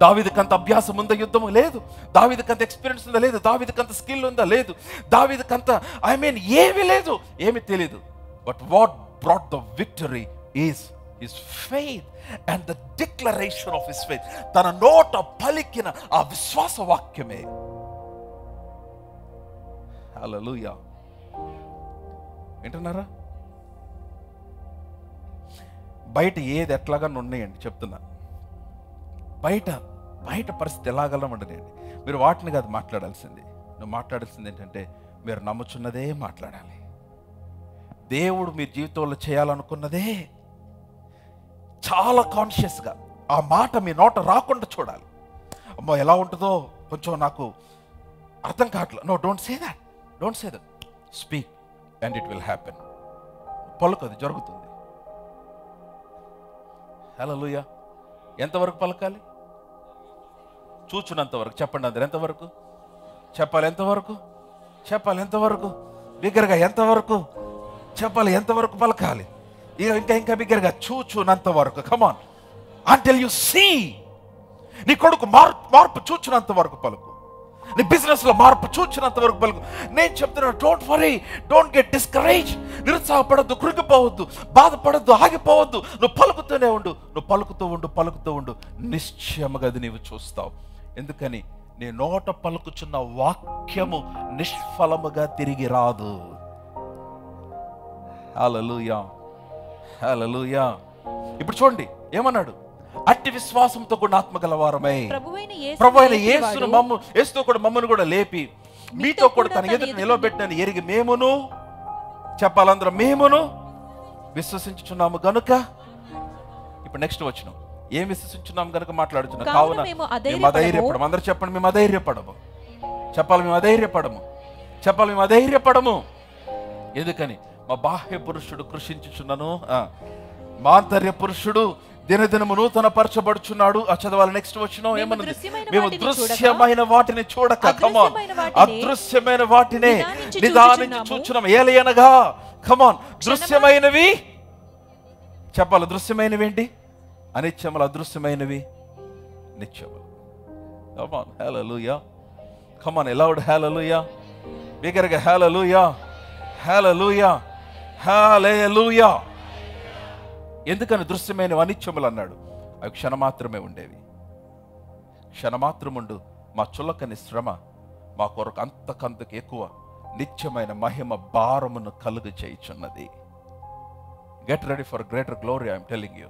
దావీదుకంత అభ్యాసం ఉందా? యుద్ధము లేదు. దావీదుకంత ఎక్స్పీరియన్స్ ఉందా? లేదు. దావీదుకంత స్కిల్ ఉందా? లేదు. దావీదుకంత ఏమీ లేదు, ఏమీ తెలియదు. But what brought the victory is his faith and the declaration of his faith. తన నోట పలికిన ఆ విశ్వాస వాక్యమే. హల్లెలూయా. వింటున్నారా? బయట ఏది ఎట్లాగా ఉన్నాయండి చెప్తున్నా. బయట పరిస్థితి ఎలాగలమండి. మీరు వాటిని కాదు మాట్లాడాల్సింది. నువ్వు మాట్లాడాల్సింది ఏంటంటే, మీరు నమ్ముచున్నదే మాట్లాడాలి. దేవుడు మీ జీవితంలో చేయాలనుకున్నదే చాలా కాన్షియస్గా ఆ మాట మీ నోట రాకుండా చూడాలి. అమ్మో ఎలా ఉంటుందో కొంచెం నాకు అర్థం కావట్లేదు. No, don't say that. Speak and it will happen. పలుకు, అది జరుగుతుంది. హల్లెలూయా. ఎంతవరకు పలకాలి? చూచున్నంత వరకు. చెప్పండి అందరు, ఎంతవరకు చెప్పాలి? ఎంతవరకు బిగ్గరగా? ఎంతవరకు చెప్పాలి? ఎంతవరకు పలకాలి? ఇంకా బిగ్గరగా, చూచున్నంత వరకు. కమాన్, అంటిల్ యు సీ. నీ కొడుకు మార్పు చూచున్నంత వరకు పలుకు. నీ బిజినెస్ లో మార్పు చూచినంత వరకు పలుకు. నేను చెప్తున్నాను, don't worry, don't get discourage. నిరుత్సాహపడద్దు, కృంగిపోవద్దు, బాధపడద్దు, ఆగిపోవద్దు. నువ్వు పలుకుతూనే ఉండు. నువ్వు పలుకుతూ ఉండు. నిశ్చయముగా అది నీవు చూస్తావు. ఎందుకని? నీ నోట పలుకుచున్న వాక్యము నిష్ఫలముగా తిరిగి రాదు. హల్లెలూయా, హల్లెలూయా. ఇప్పుడు చూడండి ఏమన్నాడు? అట్టి విశ్వాసంతో కూడా ఆత్మగలవారమై ప్రభువైన యేసుతో కూడా మమ్మను కూడా లేపి మీతో కూడా తన ఎదుట నిలబెట్టినని ఎరిగి మేమును, చెప్పాలందరం, మేమును విశ్వసించుచున్నాము గనుక. ఇప్పుడు నెక్స్ట్ వచనం, ఏం విశ్వసించున్నాము గనుక మాట్లాడుతున్నాం. కావున మేము అధైర్యపడము. అందరూ చెప్పండి, మేము అధైర్యపడము. చెప్పాలి, మేము అధైర్యపడము. ఎందుకని? మా బాహ్య పురుషుడు కృషించుచున్నాను, మా ఆంతర్య పురుషుడు దినదినము నూతన పరచబడుచున్నాడు. చదవాలి నెక్స్ట్ వచనం. ఏమన్నది? మేము దృశ్యమైన వాటిని చూడక, కమాన్, అదృశ్యమైన వాటినే నిదానించి చూచున్నాం. ఏలయనగా, కమాన్, దృశ్యమైనవి చెప్పాలి. దృశ్యమైనవి ఏంటి? అనిత్యములు. అదృశ్యమైనవి నిత్యములు. కమాన్, హల్లెలూయా. కమాన్, ఎలౌడ్ హల్లెలూయా. బిగ్గరగా హల్లెలూయా, హల్లెలూయా, హల్లెలూయా. ఎందుకని? దృశ్యమైన అనిత్యములు అన్నాడు. అవి క్షణమాత్రమే ఉండేవి. క్షణమాత్రముండు మా చులకని శ్రమ మా కొరకు అంతకంతకు ఎక్కువ నిత్యమైన మహిమ భారమును కలుగు చేయుచున్నది. Get ready for greater glory. I'm telling you.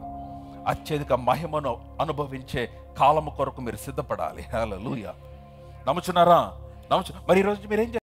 అత్యధిక మహిమను అనుభవించే కాలము కొరకు మీరు సిద్ధపడాలి. హల్లెలూయా. నమ్ముచున్నారా? మరి ఈరోజు మీరేం చేయాలి?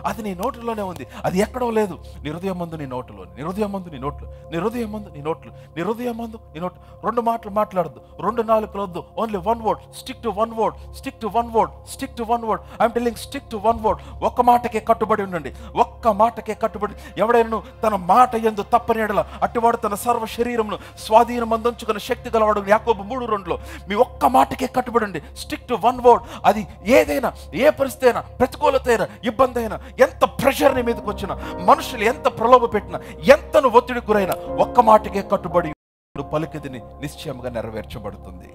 అది నీ నోటిలోనే ఉంది, అది ఎక్కడో లేదు. నీ హృదయం మందు నీ నోటులో, నీ హృదయం మందు నీ నోట్లు, నీ హృదయం మందు నీ నోట్లు, నీ హృదయం మందు నీ నోట్లు. రెండు మాటలు మాట్లాడద్దు, రెండు నాలుకలు వద్దు. Only one word. Stick to one word, stick to one word, stick to one word. I'm telling, stick to one word. ఒక్క మాటకే కట్టుబడి ఉండండి, ఒక్క మాటకే కట్టుబడి. ఎవడైనా తన మాట యందు తప్పని ఎడల అట్టివాడు తన సర్వ శరీరమును స్వాధీనం అందించుకున్న శక్తి గలవాడు. యాకోబు 3:2. మీ ఒక్క మాటకే కట్టుబడి ఉండి, స్టిక్ టు వన్ వర్డ్. అది ఏదైనా, ఏ పరిస్థితి అయినా, ప్రతికూలత అయినా, ఇబ్బంది అయినా, ఎంత ప్రెషర్ నీ మీదకి వచ్చినా, మనుషులు ఎంత ప్రలోభ పెట్టినా, ఎంత ఒత్తిడి గురైనా, ఒక్క మాటకే కట్టుబడి పలికిదిని నిశ్చయంగా నెరవేర్చబడుతుంది.